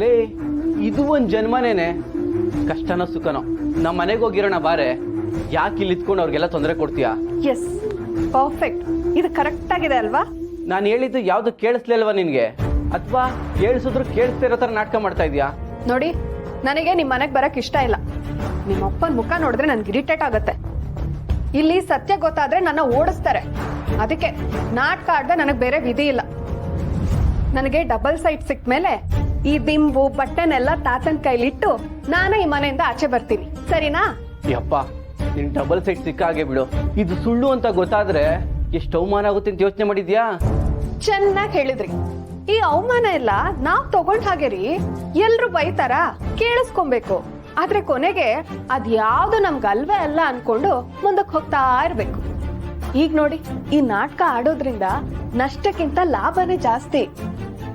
ಲೇ ಇದು ಒಂದು ಜನ್ಮನೇನೆ, ಕಷ್ಟನೋ ಸುಖನೋ ನಮ್ಮ ಮನೆಗೆ ಹೋಗಿರೋಣ ಬಾರೆ. ಯಾಕೆ ಇಲ್ಲಿ ಇತ್ಕೊಂಡು ಅವ್ರಿಗೆಲ್ಲ ತೊಂದರೆ ಕೊಡ್ತೀಯಾ? S, perfect. ಇದು ಕರೆಕ್ಟ್ ಆಗಿದೆ ಅಲ್ವಾ? ನಾನು ಹೇಳಿದ್ದು ಯಾವ್ದು ಕೇಳಿಸ್ಲಿಲ್ವಾ ನಿನ್ಗೆ, ಅಥವಾ ಕೇಳಿಸಿದ್ರು ಕೇಳಿಸ್ತಾ ಇರೋ ತರ ನಾಟಕ ಮಾಡ್ತಾ ಇದೀಯಾ? ನೋಡಿ, ನನಗೆ ನಿಮ್ ಮನೆಗ್ ಬರಕ್ ಇಷ್ಟ ಇಲ್ಲ. ನಿಮ್ಮ ಅಪ್ಪನ ಮುಖ ನೋಡಿದ್ರೆ ನನ್ಗೆ ಇರಿಟೇಟ್ ಆಗತ್ತೆ. ಇಲ್ಲಿ ಸತ್ಯ ಗೊತ್ತಾದ್ರೆ ನನ್ನ ಓಡಿಸ್ತಾರೆ. ಅದಕ್ಕೆ ನಾಟಕ ಆಡ್ದೆ ನನಗೆ ಬೇರೆ ವಿಧಿ ಇಲ್ಲ. ನನಗೆ ಡಬಲ್ ಸೈಟ್ ಸಿಕ್ಕ ಮೇಲೆ ಈ ದಿಂಬು ಬಟ್ಟೆನೆಲ್ಲ ತಾತನ್ ಕೈಲಿಟ್ಟು ನಾನೇ ಈ ಮನೆಯಿಂದ ಆಚೆ ಬರ್ತೀನಿ, ಸರಿನಾ? ಯಪ್ಪ, ನಿನ್ ಡಬಲ್ ಸೈಟ್ ಸಿಕ್ಕ ಹಾಗೆ ಬಿಡು. ಇದು ಸುಳ್ಳು ಅಂತ ಗೊತ್ತಾದ್ರೆ ಎಷ್ಟು ಅವಮಾನ ಆಗುತ್ತೆ ಅಂತ ಯೋಚನೆ ಮಾಡಿದ್ಯಾ? ಚೆನ್ನಾಗಿ ಹೇಳಿದ್ರಿ. ಈ ಅವಮಾನ ಎಲ್ಲ ನಾವ್ ತಗೊಂಡ್ ಹಾಗೆ ರೀ. ಎಲ್ರು ಬೈತಾರ, ಕೇಳಿಸ್ಕೊಬೇಕು. ಆದ್ರೆ ಕೊನೆಗೆ ಅದ್ಯಾವ್ದು ನಮ್ಗೆ ಅಲ್ವೇ ಅಲ್ಲ ಅನ್ಕೊಂಡು ಮುಂದಕ್ಕೆ ಹೋಗ್ತಾ ಇರ್ಬೇಕು. ಈಗ ನೋಡಿ, ಈ ನಾಟಕ ಆಡೋದ್ರಿಂದ ನಷ್ಟಕ್ಕಿಂತ ಲಾಭನೇ ಜಾಸ್ತಿ.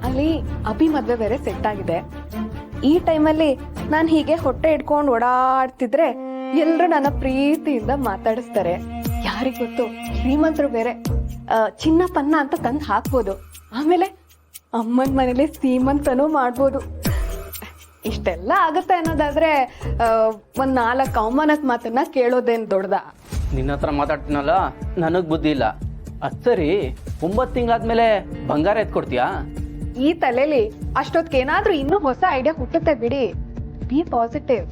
ಅಲ್ಲಿ ಅಭಿ ಮದ್ವೆ ಬೇರೆ ಸೆಟ್ ಆಗಿದೆ. ಈ ಟೈಮಲ್ಲಿ ನಾನ್ ಹೀಗೆ ಹೊಟ್ಟೆ ಇಟ್ಕೊಂಡು ಓಡಾಡ್ತಿದ್ರೆ ಎಲ್ರು ನನ್ನ ಪ್ರೀತಿಯಿಂದ ಮಾತಾಡಿಸ್ತಾರೆ. ಯಾರಿಗ್ ಗೊತ್ತು, ಶ್ರೀಮಂತರು ಬೇರೆ ಚಿನ್ನ ಪನ್ನ ಅಂತ ತಂದು ಹಾಕ್ಬೋದು. ಆಮೇಲೆ ಅಮ್ಮನ ಮನೇಲಿ ಶ್ರೀಮಂತನೂ ಮಾಡ್ಬೋದು. ಇಷ್ಟೆಲ್ಲ ಆಗುತ್ತೆ ಅನ್ನೋದಾದ್ರೆ ಒಂದ್ 4 ಅವಮಾನದ ಮಾತನ್ನ ಕೇಳೋದೇನ್ ದೊಡ್ಡದ? ನಿನ್ನ ಹತ್ರ ಮಾತಾಡ್ತೀನಲ್ಲ, ನನಗ್ ಬುದ್ಧಿ ಇಲ್ಲ. ಅದ್ ಸರಿ, 9 ತಿಂಗಳಾದ್ಮೇಲೆ ಬಂಗಾರ ಎತ್ಕೊಡ್ತೀಯಾ? ಈ ತಲೆಲಿ ಅಷ್ಟೊತ್ಗೇನಾದ್ರೂ ಇನ್ನೂ ಹೊಸ ಐಡಿಯಾ ಹುಟ್ಟುತ್ತೆ ಬಿಡಿ. B positive.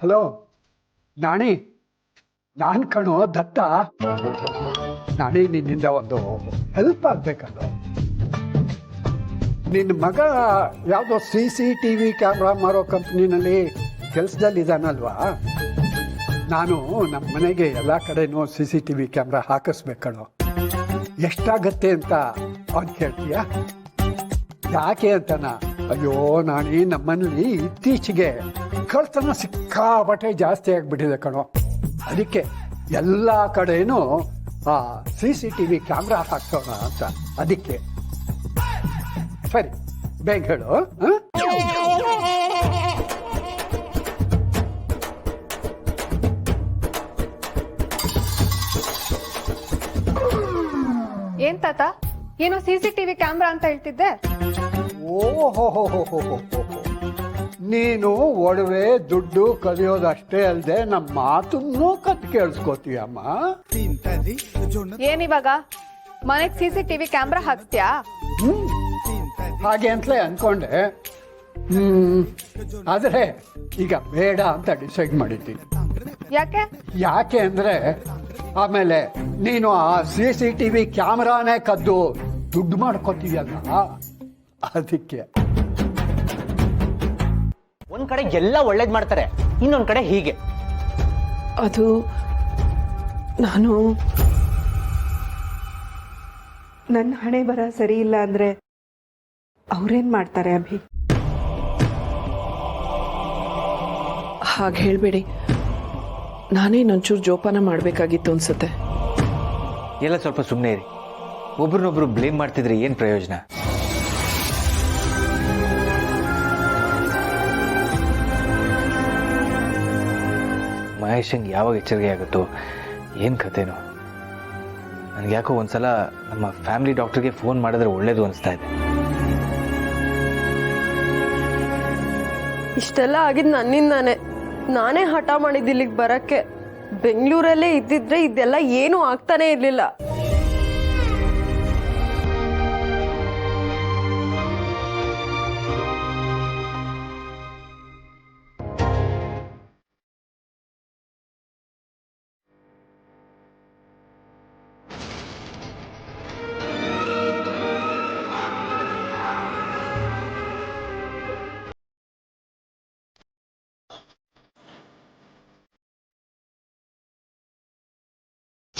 ಹಲೋ ನಾಣಿ, ನಾನು ಕಣೋ ದತ್ತ. ನಾಣಿ, ನಿನ್ನಿಂದ ಒಂದು ಹೆಲ್ಪ್ ಆಗ್ಬೇಕಲ್ಲ. ನಿನ್ನ ಮಗ ಯಾವುದೋ CCTV ಕ್ಯಾಮ್ರಾ ಮಾರೋ ಕಂಪ್ನಿನಲ್ಲಿ ಕೆಲಸದಲ್ಲಿದ್ದಾನಲ್ವಾ? ನಾನು ನಮ್ಮ ಮನೆಗೆ ಎಲ್ಲ ಕಡೆನೂ CCTV ಕ್ಯಾಮ್ರಾ ಹಾಕಿಸ್ಬೇಕಣೋ. ಎಷ್ಟಾಗತ್ತೆ ಅಂತ ಅವ್ನು ಕೇಳ್ತೀಯ? ಯಾಕೆ ಅಂತನ? ಅಯ್ಯೋ ನಾಣಿ, ನಮ್ಮನೇಲಿ ಇತ್ತೀಚೆಗೆ ಕಳ್ತನ ಸಿಕ್ಕಾಪಟ್ಟೆ ಜಾಸ್ತಿ ಆಗಿಬಿಟ್ಟಿದೆ ಕಣೋ. ಅದಕ್ಕೆ ಎಲ್ಲ ಕಡೆನೂ CCTV ಕ್ಯಾಮ್ರಾ ಹಾಕ್ಸೋಣ ಅಂತ. ಅದಕ್ಕೆ ಸರಿ, ಬೇಗ ಹೇಳು. ಏನ್ ತಾತ, ಏನೋ CCTV ಕ್ಯಾಮ್ರಾ ಅಂತ ಹೇಳ್ತಿದ್ದೆ? ಓಹೋ, ನೀನು ಒಡವೆ ದುಡ್ಡು ಕಲಿಯೋದಷ್ಟೇ ಅಲ್ಲದೆ ನಮ್ಮ ಮಾತನ್ನು ಕತ್ ಕೇಳಿಸ್ಕೋತೀಯಮ್ಮ. ಏನಿವಾಗ ಮನೆಗ್ CCTV ಕ್ಯಾಮ್ರಾ ಹಾಕ್ಸ್ತ್ಯಾ? ಹಾಗೆ ಅಂತಲೇ ಅನ್ಕೊಂಡೆ. ಆದ್ರೆ ಈಗ ಬೇಡ ಅಂತ ಡಿಸೈಡ್ ಮಾಡಿದ್ದೀನಿ. ಯಾಕೆ ಅಂದ್ರೆ ಆಮೇಲೆ ನೀನು ಆ CCTV ಕ್ಯಾಮ್ರಾನೇ ಕದ್ದು ದುಡ್ಡು ಮಾಡ್ಕೋತೀಯಲ್ಲ, ಅದಕ್ಕೆ. ಒಂದ್ ಕಡೆ ಎಲ್ಲ ಒಳ್ಳೇದ್ ಮಾಡ್ತಾರೆ, ಇನ್ನೊಂದ್ ಕಡೆ ಹೀಗೆ. ಅದು ನಾನು ನನ್ನ ಹಣೆ ಬರ ಸರಿ ಇಲ್ಲ ಅಂದ್ರೆ ಅವ್ರೇನ್ ಮಾಡ್ತಾರೆ ಅಭಿ? ಹಾಗೆ ಹೇಳ್ಬೇಡಿ. ನಾನೇ ಒಂಚೂರು ಜೋಪಾನ ಮಾಡ್ಬೇಕಾಗಿತ್ತು ಅನ್ಸುತ್ತೆ. ಎಲ್ಲ ಸ್ವಲ್ಪ ಸುಮ್ಮನೆ ಇರಿ. ಒಬ್ರನ್ನೊಬ್ರು ಬ್ಲೇಮ್ ಮಾಡ್ತಿದ್ರೆ ಏನ್ ಪ್ರಯೋಜನ? ಮಹೇಶಂಗೆ ಯಾವಾಗ ಎಚ್ಚರಿಕೆ ಆಗುತ್ತೋ ಏನು ಕಥೆನೋ. ನನಗೆ ಯಾಕೋ ಒಂದ್ಸಲ ನಮ್ಮ ಫ್ಯಾಮಿಲಿ ಡಾಕ್ಟರ್ಗೆ ಫೋನ್ ಮಾಡಿದ್ರೆ ಒಳ್ಳೇದು ಅನಿಸ್ತಾ ಇದೆ. ಇಷ್ಟೆಲ್ಲ ಆಗಿದ್ದು ನನ್ನಿಂದಾನೆ. ನಾನೇ ಹಠ ಮಾಡಿದ್ದು ಇಲ್ಲಿಗೆ ಬರಕ್ಕೆ. ಬೆಂಗಳೂರಲ್ಲೇ ಇದ್ದಿದ್ರೆ ಇದೆಲ್ಲ ಏನೂ ಆಗ್ತಾನೆ ಇರಲಿಲ್ಲ.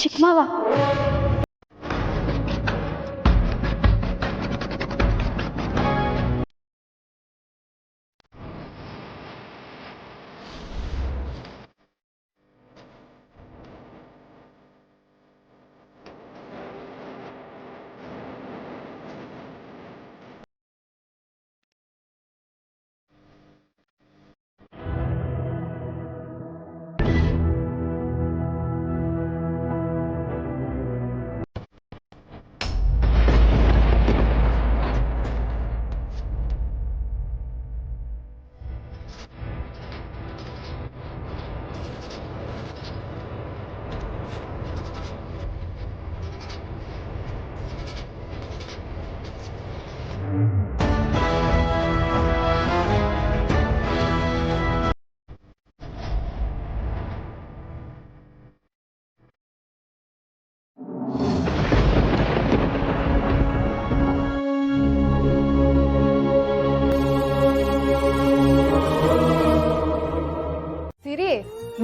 ಚಿಕ್ಕಮಾವ,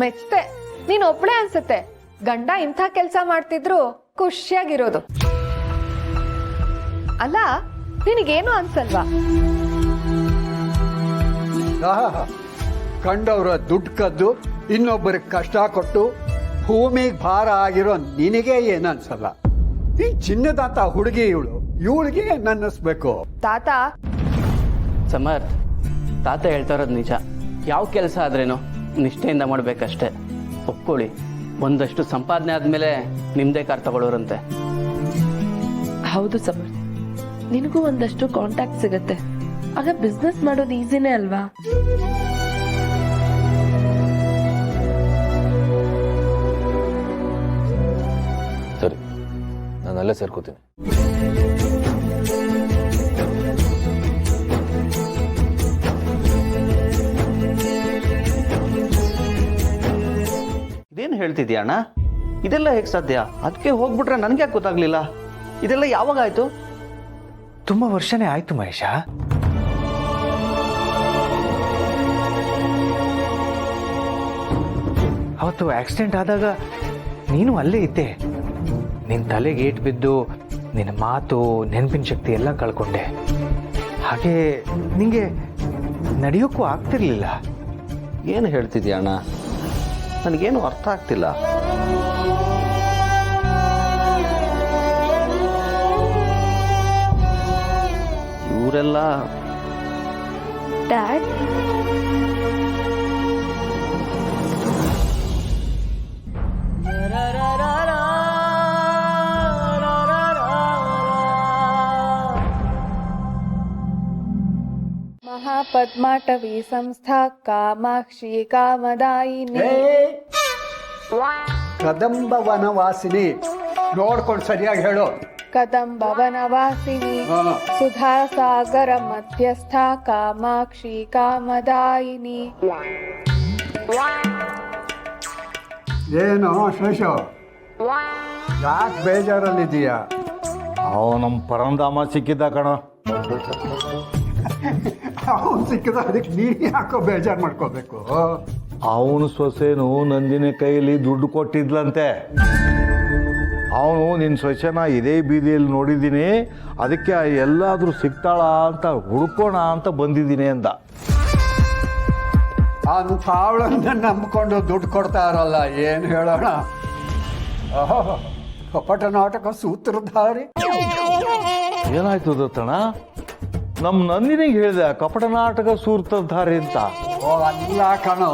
ಮೆಚ್ತೆ. ನೀನ್ ಒಬ್ಳೆ ಅನ್ಸುತ್ತೆ ಗಂಡ ಇಂಥ ಕೆಲ್ಸ ಮಾಡ್ತಿದ್ರು ಖುಷಿಯಾಗಿರೋದು. ಅಲ್ಲ, ನಿನಗೇನು ಅನ್ಸಲ್ವಾ? ಆಹಾ, ಕಂಡವ್ರ ದುಡ್ಡು ಕದ್ದು ಇನ್ನೊಬ್ಬರಿಗೆ ಕಷ್ಟ ಕೊಟ್ಟು ಭೂಮಿಗೆ ಭಾರ ಆಗಿರೋ ನಿನಗೆ ಏನನ್ಸಲ್ಲ. ಈ ಚಿನ್ನದಂತ ಹುಡುಗಿ ಇವಳಿಗೆ ನನ್ನಿಸ್ಬೇಕು. ತಾತ, ಸಮರ್, ತಾತ ಹೇಳ್ತಾ ಇರೋದು ನಿಜ. ಯಾವ ಕೆಲಸ ಆದ್ರೇನು ನಿಷ್ಠೆಯಿಂದ ಮಾಡ್ಬೇಕಷ್ಟೇ. ಒಪ್ಕೊಳ್ಳಿ, ಒಂದಷ್ಟು ಸಂಪಾದನೆ ಆದ್ಮೇಲೆ ನಿಮ್ದೇ ಕಾರ್ ತಗೊಳ್ಳೋರಂತೆ. ಹೌದು ಸಮರ್, ನಿನಗೂ ಒಂದಷ್ಟು ಕಾಂಟ್ಯಾಕ್ಟ್ ಸಿಗುತ್ತೆ. ಆಗ ಬಿಸ್ನೆಸ್ ಮಾಡೋದು ಈಸಿನೇ ಅಲ್ವಾ? ಸರಿ, ನಾನು ಅಲ್ಲೇ ಸೇರ್ಕೋತೀನಿ. ಇದೇನು ಹೇಳ್ತಿದ್ಯಾ ಅಣ್ಣ? ಇದೆಲ್ಲ ಹೇಗೆ ಸಾಧ್ಯ? ಅದಕ್ಕೆ ಹೋಗ್ಬಿಟ್ರೆ ನನಗೆ ಯಾಕೆ ಗೊತ್ತಾಗ್ಲಿಲ್ಲ? ಇದೆಲ್ಲ ಯಾವಾಗ ಆಯ್ತು? ತುಂಬ ವರ್ಷನೇ ಆಯ್ತು ಮಹೇಶ. ಅವತ್ತು ಆಕ್ಸಿಡೆಂಟ್ ಆದಾಗ ನೀನು ಅಲ್ಲೇ ಇದ್ದೆ. ನಿನ್ನ ತಲೆಗೆ ಏಟು ಬಿದ್ದು ನಿನ್ನ ಮಾತು, ನೆನಪಿನ ಶಕ್ತಿ ಎಲ್ಲ ಕಳ್ಕೊಂಡೆ. ಹಾಗೆ ನಿಂಗೆ ನಡೆಯೋಕ್ಕೂ ಆಗ್ತಿರ್ಲಿಲ್ಲ. ಏನು ಹೇಳ್ತಿದ್ಯಾ ಅಣ್ಣ? ನನಗೇನು ಅರ್ಥ ಆಗ್ತಿಲ್ಲ. ಇವರೆಲ್ಲ ಡ್ಯಾಡ್, ಮಹಾಪದ್ಮಾಟವಿ ಸಂಸ್ಥಾ ಕಾಮಾಕ್ಷಿ ಕಾಮದಾಯಿನಿ. ಕದಂಬ ವನವಾಸಿನಿ, ನೋಡ್ಕೊಂಡು ಸರಿಯಾಗಿ ಹೇಳು. ಕದಂಬ ವನವಾಸಿನಿ ಸುಧಾ ಸಾಗರ ಮಧ್ಯಸ್ಥ ಕಾಮಾಕ್ಷಿ ಕಾಮದಾಯಿನಿ. ಏನು ಶೇಷ, ಯಾಕೆ ಬೇಜಾರಲ್ಲಿದ್ದೀಯಾ? ಅವ ನಮ್ಮ ಪರಂಧಾಮ ಸಿಕ್ಕಿದ್ದ ಕಣ. ಅವನು ಸಿಕ್ಕಿದ, ಅದಕ್ಕೆ ನೀನು ಯಾಕೋ ಬೇಜಾರು ಮಾಡ್ಕೋಬೇಕು? ಅವನು ಸೊಸೆನು ನಂದಿನಿ ಕೈಯಲ್ಲಿ ದುಡ್ಡು ಕೊಟ್ಟಿದ್ಲಂತೆ. ಅವನು ನಿನ್ನ ಸೊಸೆನ ಇದೇ ಬೀದಿಯಲ್ಲಿ ನೋಡಿದ್ದೀನಿ, ಅದಕ್ಕೆ ಎಲ್ಲಾದರೂ ಸಿಗ್ತಾಳ ಅಂತ ಹುಡ್ಕೋಣ ಅಂತ ಬಂದಿದ್ದೀನಿ ಅಂದ. ಅಂಥ ಅವಳನ್ನ ನಂಬ್ಕೊಂಡು ದುಡ್ಡು ಕೊಡ್ತಾ ಇರಲ್ಲ, ಏನು ಹೇಳೋಣ? ಕಪಟ ನಾಟಕ ಸೂತ್ರಧಾರಿ. ಏನಾಯ್ತು ದತ್ತಣ್ಣ? ನಮ್ಮ ನಂದಿನಿಗೆ ಹೇಳಿದೆ ಕಪಟ ನಾಟಕ ಸೂತ್ರಧಾರಿ ಅಂತ. ಓ ಅಲ್ಲ ಕಣೋ,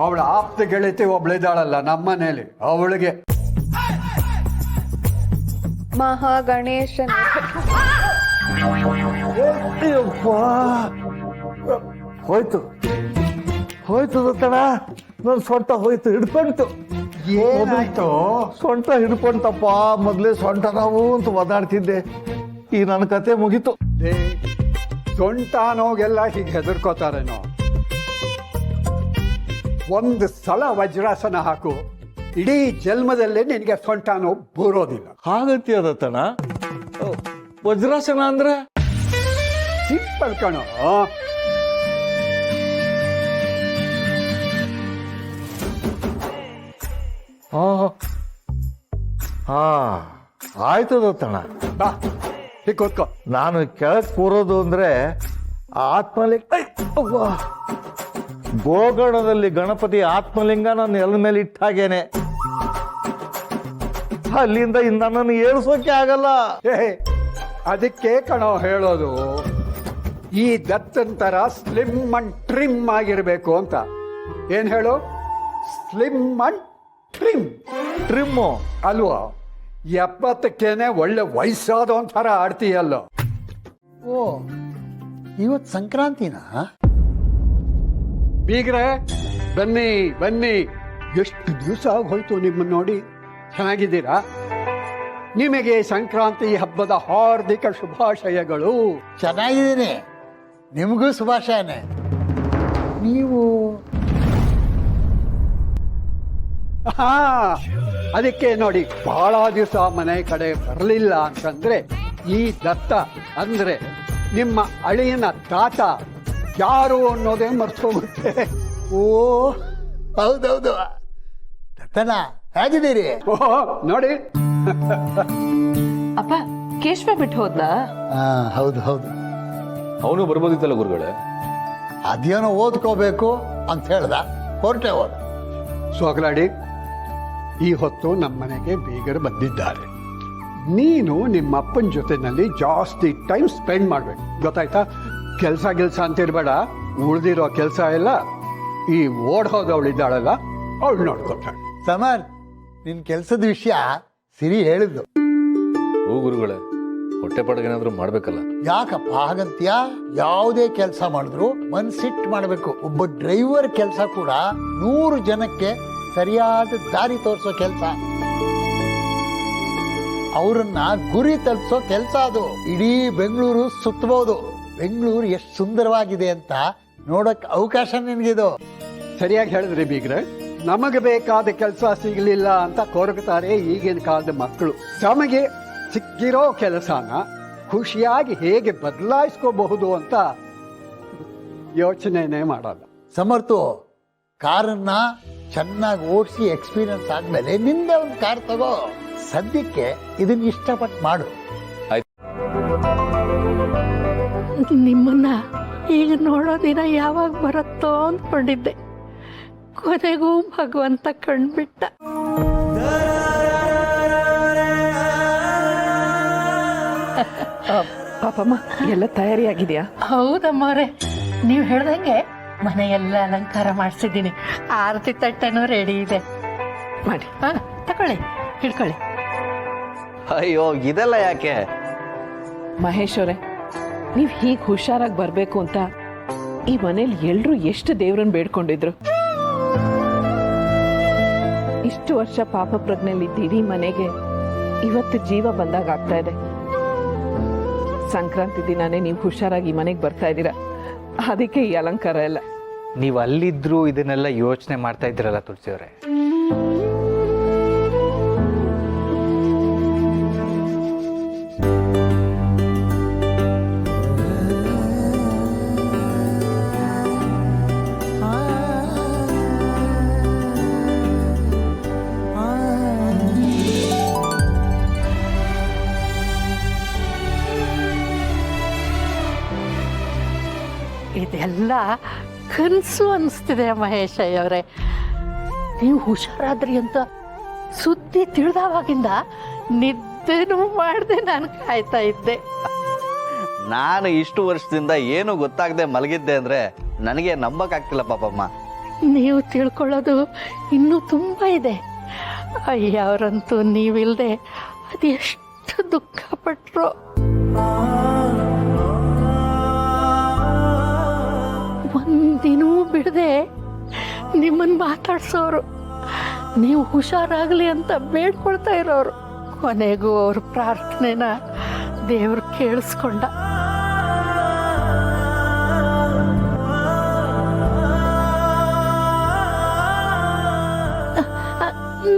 ಅವಳ ಆಪ್ತ ಗೆಳತಿ ಒಬ್ಳಿದ್ದಾಳಲ್ಲ ನಮ್ಮನೇಲಿ, ಅವಳಿಗೆ ಮಹಾಗಣೇಶನ. ಹೋಯ್ತು ಹೋಯ್ತು ದತ್ತಣ್ಣ, ನನ್ನ ಸೊಂಟ ಹೋಯ್ತು, ಹಿಡ್ಕೊಂತು. ಏನಾಯ್ತು? ಸೊಂಟ ಹಿಡ್ಕೊಂತಪ್ಪ. ಮೊದಲೇ ಸೊಂಟ ನಾವು ಅಂತ ಒದಾಡ್ತಿದ್ದೆ, ಈ ನನ್ನ ಕತೆ ಮುಗೀತು. ಸೊಂಟ ನೋಗೆಲ್ಲ ಹೀಗೆ ಹೆದರ್ಕೋತಾರೇನೋ. ಒಂದು ಸಲ ವಜ್ರಾಸನ ಹಾಕು, ಇಡೀ ಜನ್ಮದಲ್ಲೇ ನಿನಗೆ ಸೊಂಟ ನೋವು ಬರೋದಿಲ್ಲ. ಹಾಗಂತೀಯ ದತ್ತಣ್ಣ? ವಜ್ರಾಸನ ಅಂದ್ರೆ ಸಿಂಪಲ್ ಕಣೋ. ಹಾ ಆಯ್ತು ದತ್ತಣ್ಣ. ಬಾ ಹೀಗೆ ಕೂತ್ಕೋ. ನಾನು ಕೆಳಗೆ ಕೂರೋದು ಅಂದ್ರೆ ಆತ್ಮಲಿಂಗ, ಗೋಕರ್ಣದಲ್ಲಿ ಗಣಪತಿ ಆತ್ಮಲಿಂಗ ನನ್ನ ಎಲ್ ಮೇಲೆ ಇಟ್ಟ ಹಾಗೇನೆ. ಅಲ್ಲಿಂದ ನನ್ನನ್ನು ಏಳಿಸೋಕೆ ಆಗಲ್ಲ. ಅದಕ್ಕೆ ಕಣೋ ಹೇಳೋದು, ಈ ದತ್ತನ್ ತರ ಸ್ಲಿಮ್ ಅಂಡ್ ಟ್ರಿಮ್ ಆಗಿರ್ಬೇಕು ಅಂತ. ಏನ್ ಹೇಳು? ಸ್ಲಿಮ್ ಅಂಡ್ ಟ್ರಿಮ್ಮು ಅಲ್ವಾ? 70ಕ್ಕೇನೆ ಒಳ್ಳೆ ವಯಸ್ಸಾದ ಒಂಥರ ಆಡ್ತೀಯಲ್ಲ. ಓ, ಇವತ್ತು ಸಂಕ್ರಾಂತಿನಾ? ಬೀಗ್ರೆ ಬನ್ನಿ ಬನ್ನಿ, ಎಷ್ಟು ದಿವಸ ಆಗೋಯ್ತು ನಿಮ್ಮನ್ನು ನೋಡಿ. ಚೆನ್ನಾಗಿದ್ದೀರಾ? ನಿಮಗೆ ಸಂಕ್ರಾಂತಿ ಹಬ್ಬದ ಹಾರ್ದಿಕ ಶುಭಾಶಯಗಳು. ಚೆನ್ನಾಗಿದ್ದೀನಿ, ನಿಮಗೂ ಶುಭಾಶಯನೇ. ನೀವು ಹಾ, ಅದಕ್ಕೆ ನೋಡಿ, ಬಹಳ ದಿವಸ ಮನೆ ಕಡೆ ಬರಲಿಲ್ಲ ಅಂತಂದ್ರೆ ಈ ದತ್ತ ಅಂದ್ರೆ ನಿಮ್ಮ ಅಳಿಯನ ತಾತ ಯಾರು ಅನ್ನೋದೇ ಮರ್ತೋಗುತ್ತೆ. ಓ ಹೌದೌದು. ದತ್ತಣ್ಣ ಹೇಗಿದ್ದೀರಿ? ಓಹೋ ನೋಡಿ, ಅಪ್ಪ ಕೇಶವ ಬಿಟ್ಟು ಹೋದ್ನಾ? ಹಾ ಹೌದು ಹೌದು. ಅವನು ಬರ್ಬೋದಿತ್ತಲ್ಲ ಗುರುಗಳೇ. ಅದೇನೋ ಓದ್ಕೋಬೇಕು ಅಂತ ಹೇಳ್ದ, ಹೊರಟೆ ಹೋದ. ಸೋಗಲಾಡಿ, ಈ ಹೊತ್ತು ನಮ್ಮ ಮನೆಗೆ ಬೀಗರು ಬಂದಿದ್ದಾರೆ. ನೀನು ನಿಮ್ಮ ಅಪ್ಪನ ಜೊತೆನಲ್ಲಿ ಜಾಸ್ತಿ ಟೈಮ್ ಸ್ಪೆಂಡ್ ಮಾಡ್ಬೇಕು, ಗೊತ್ತಾಯ್ತಾ? ಕೆಲಸ ಅಂತಿರ್ಬೇಡ. ಉಳಿದಿರೋ ಕೆಲಸ ಎಲ್ಲ ಈ ಓಡ್ ಹೋದವಳಿದ್ದಾಳಲ್ಲ ಅವಳು ನೋಡ್ಕೊತಾಳೆ. ಸಮರ್, ನಿನ್ ಕೆಲ್ಸದ ವಿಷಯ ಸಿರಿ ಹೇಳಿದ್ದು. ಓ ಗುರುಗಳೇ, ಹೊಟ್ಟೆ ಪಾಡಿಗೇನಾದ್ರೂ ಮಾಡ್ಬೇಕಲ್ಲ. ಯಾಕಪ್ಪ ಹಾಗಂತ್ಯ? ಯಾವುದೇ ಕೆಲಸ ಮಾಡಿದ್ರು ಮನ್ಸಿಟ್ಟು ಮಾಡಬೇಕು. ಒಬ್ಬ ಡ್ರೈವರ್ ಕೆಲಸ ಕೂಡ 100 ಜನಕ್ಕೆ ಸರಿಯಾದ ದಾರಿ ತೋರಿಸೋ ಕೆಲಸ, ಅವರನ್ನ ಗುರಿ ತಲುಪಿಸೋ ಕೆಲಸ ಅದು. ಇಡೀ ಬೆಂಗಳೂರು ಸುತ್ತಬಹುದು. ಬೆಂಗಳೂರು ಎಷ್ಟು ಸುಂದರವಾಗಿದೆ ಅಂತ ನೋಡಕ್ ಅವಕಾಶ ನಿನ್ಗಿದು. ಸರಿಯಾಗಿ ಹೇಳಿದ್ರಿ ಬೀಗ್ರೆ. ನಮಗೆ ಬೇಕಾದ ಕೆಲಸ ಸಿಗಲಿಲ್ಲ ಅಂತ ಕೊರಗುತ್ತಾರೆ ಈಗಿನ ಕಾಲದ ಮಕ್ಕಳು. ತಮಗೆ ಸಿಕ್ಕಿರೋ ಕೆಲಸನ ಖುಷಿಯಾಗಿ ಹೇಗೆ ಬದಲಾಯಿಸ್ಕೋಬಹುದು ಅಂತ ಯೋಚನೆನೇ ಮಾಡಲ್ಲ. ಸಮರ್ಥು, ಕಾರನ್ನ ಚೆನ್ನಾಗಿ ಓಡಿಸಿ ಎಕ್ಸ್ಪೀರಿಯನ್ಸ್ ಆದ್ಮೇಲೆ ನಿಂದೆ ಒಂದು ಕಾರ್ ತಗೋ. ಸದ್ಯಕ್ಕೆ ಇದನ್ನ ಇಷ್ಟಪಟ್ಟು ಮಾಡು. ನಿಮ್ಮನ್ನ ಈಗ ನೋಡೋ ದಿನ ಯಾವಾಗ ಬರುತ್ತೋ ಅಂದ್ಕೊಂಡಿದ್ದೆ. ಕೊನೆಗೂ ಭಗವಂತ ಕಣ್ಬಿಟ್ಟ. ಪಾಪಮ್ಮ, ಎಲ್ಲ ತಯಾರಿಯಾಗಿದೆಯಾ? ಹೌದಮ್ಮವ್ರೆ, ನೀವು ಹೇಳ್ದಂಗೆ ಮನೆಯೆಲ್ಲ ಅಲಂಕಾರ ಮಾಡಿಸಿದ್ದೀನಿ. ಆರತಿ ತಟ್ಟೆನೂ ರೆಡಿ ಇದೆ. ಮಾಡಿ. ತಗೊಳ್ಳಿ, ಹಿಡ್ಕೊಳ್ಳಿ. ಅಯ್ಯೋ, ಇದೆಲ್ಲ ಯಾಕೆ? ಮಹೇಶ್ ಅವರೇ, ನೀವು ಹೀಗೆ ಹುಷಾರಾಗಿ ಬರಬೇಕು ಅಂತ ಈ ಮನೇಲಿ ಎಲ್ರೂ ಎಷ್ಟು ದೇವ್ರನ್ನ ಬೇಡ್ಕೊಂಡಿದ್ರು. ಇಷ್ಟು ವರ್ಷ ಪಾಪ ಪ್ರಜ್ಞೆಲಿದ್ದೀವಿ ಮನೆಗೆ ಇವತ್ತು ಜೀವ ಬಂದಾಗ ಆಗ್ತಾ ಇದೆ. ಸಂಕ್ರಾಂತಿ ದಿನಾನೇ ನೀವು ಹುಷಾರಾಗಿ ಮನೆಗೆ ಬರ್ತಾ ಇದ್ದೀರಾ, ಅದಕ್ಕೆ ಈ ಅಲಂಕಾರ ಎಲ್ಲ. ನೀವು ಅಲ್ಲಿದ್ರೂ ಇದನ್ನೆಲ್ಲ ಯೋಚನೆ ಮಾಡ್ತಾ ಇದ್ರಲ್ಲ ತುಳಸಿಯವರೇ. ಇದೆಲ್ಲ ಕನಸು ಅನಿಸ್ತಿದೆ ಮಹೇಶ್ ಅವರೇ. ನೀವು ಹುಷಾರಾದ್ರಿ ಅಂತ ಸುದ್ದಿ ತಿಳಿದವಾಗಿಂದ ನಿದ್ದೆನೂ ಮಾಡದೆ ನಾನು ಕಾಯ್ತಾ ಇದ್ದೆ. ನಾನು ಇಷ್ಟು ವರ್ಷದಿಂದ ಏನು ಗೊತ್ತಾಗದೆ ಮಲಗಿದ್ದೆ ಅಂದ್ರೆ ನನಗೆ ನಂಬಕ್ಕಾಗ್ತಿಲ್ಲ ಪಾಪಮ್ಮ. ನೀವು ತಿಳ್ಕೊಳ್ಳೋದು ಇನ್ನೂ ತುಂಬ ಇದೆ. ಅಯ್ಯವರಂತೂ ನೀವಿಲ್ದೆ ಅದೆಷ್ಟು ದುಃಖ ಪಟ್ರು. ಒಂದಿನೂ ಬಿಡದೆ ನಿಮ್ಮನ್ನು ಮಾತಾಡ್ಸೋರು, ನೀವು ಹುಷಾರಾಗಲಿ ಅಂತ ಬೇಡ್ಕೊಳ್ತಾ ಇರೋರು. ಕೊನೆಗೂ ಅವ್ರ ಪ್ರಾರ್ಥನೆನ ದೇವ್ರು ಕೇಳಿಸ್ಕೊಂಡ.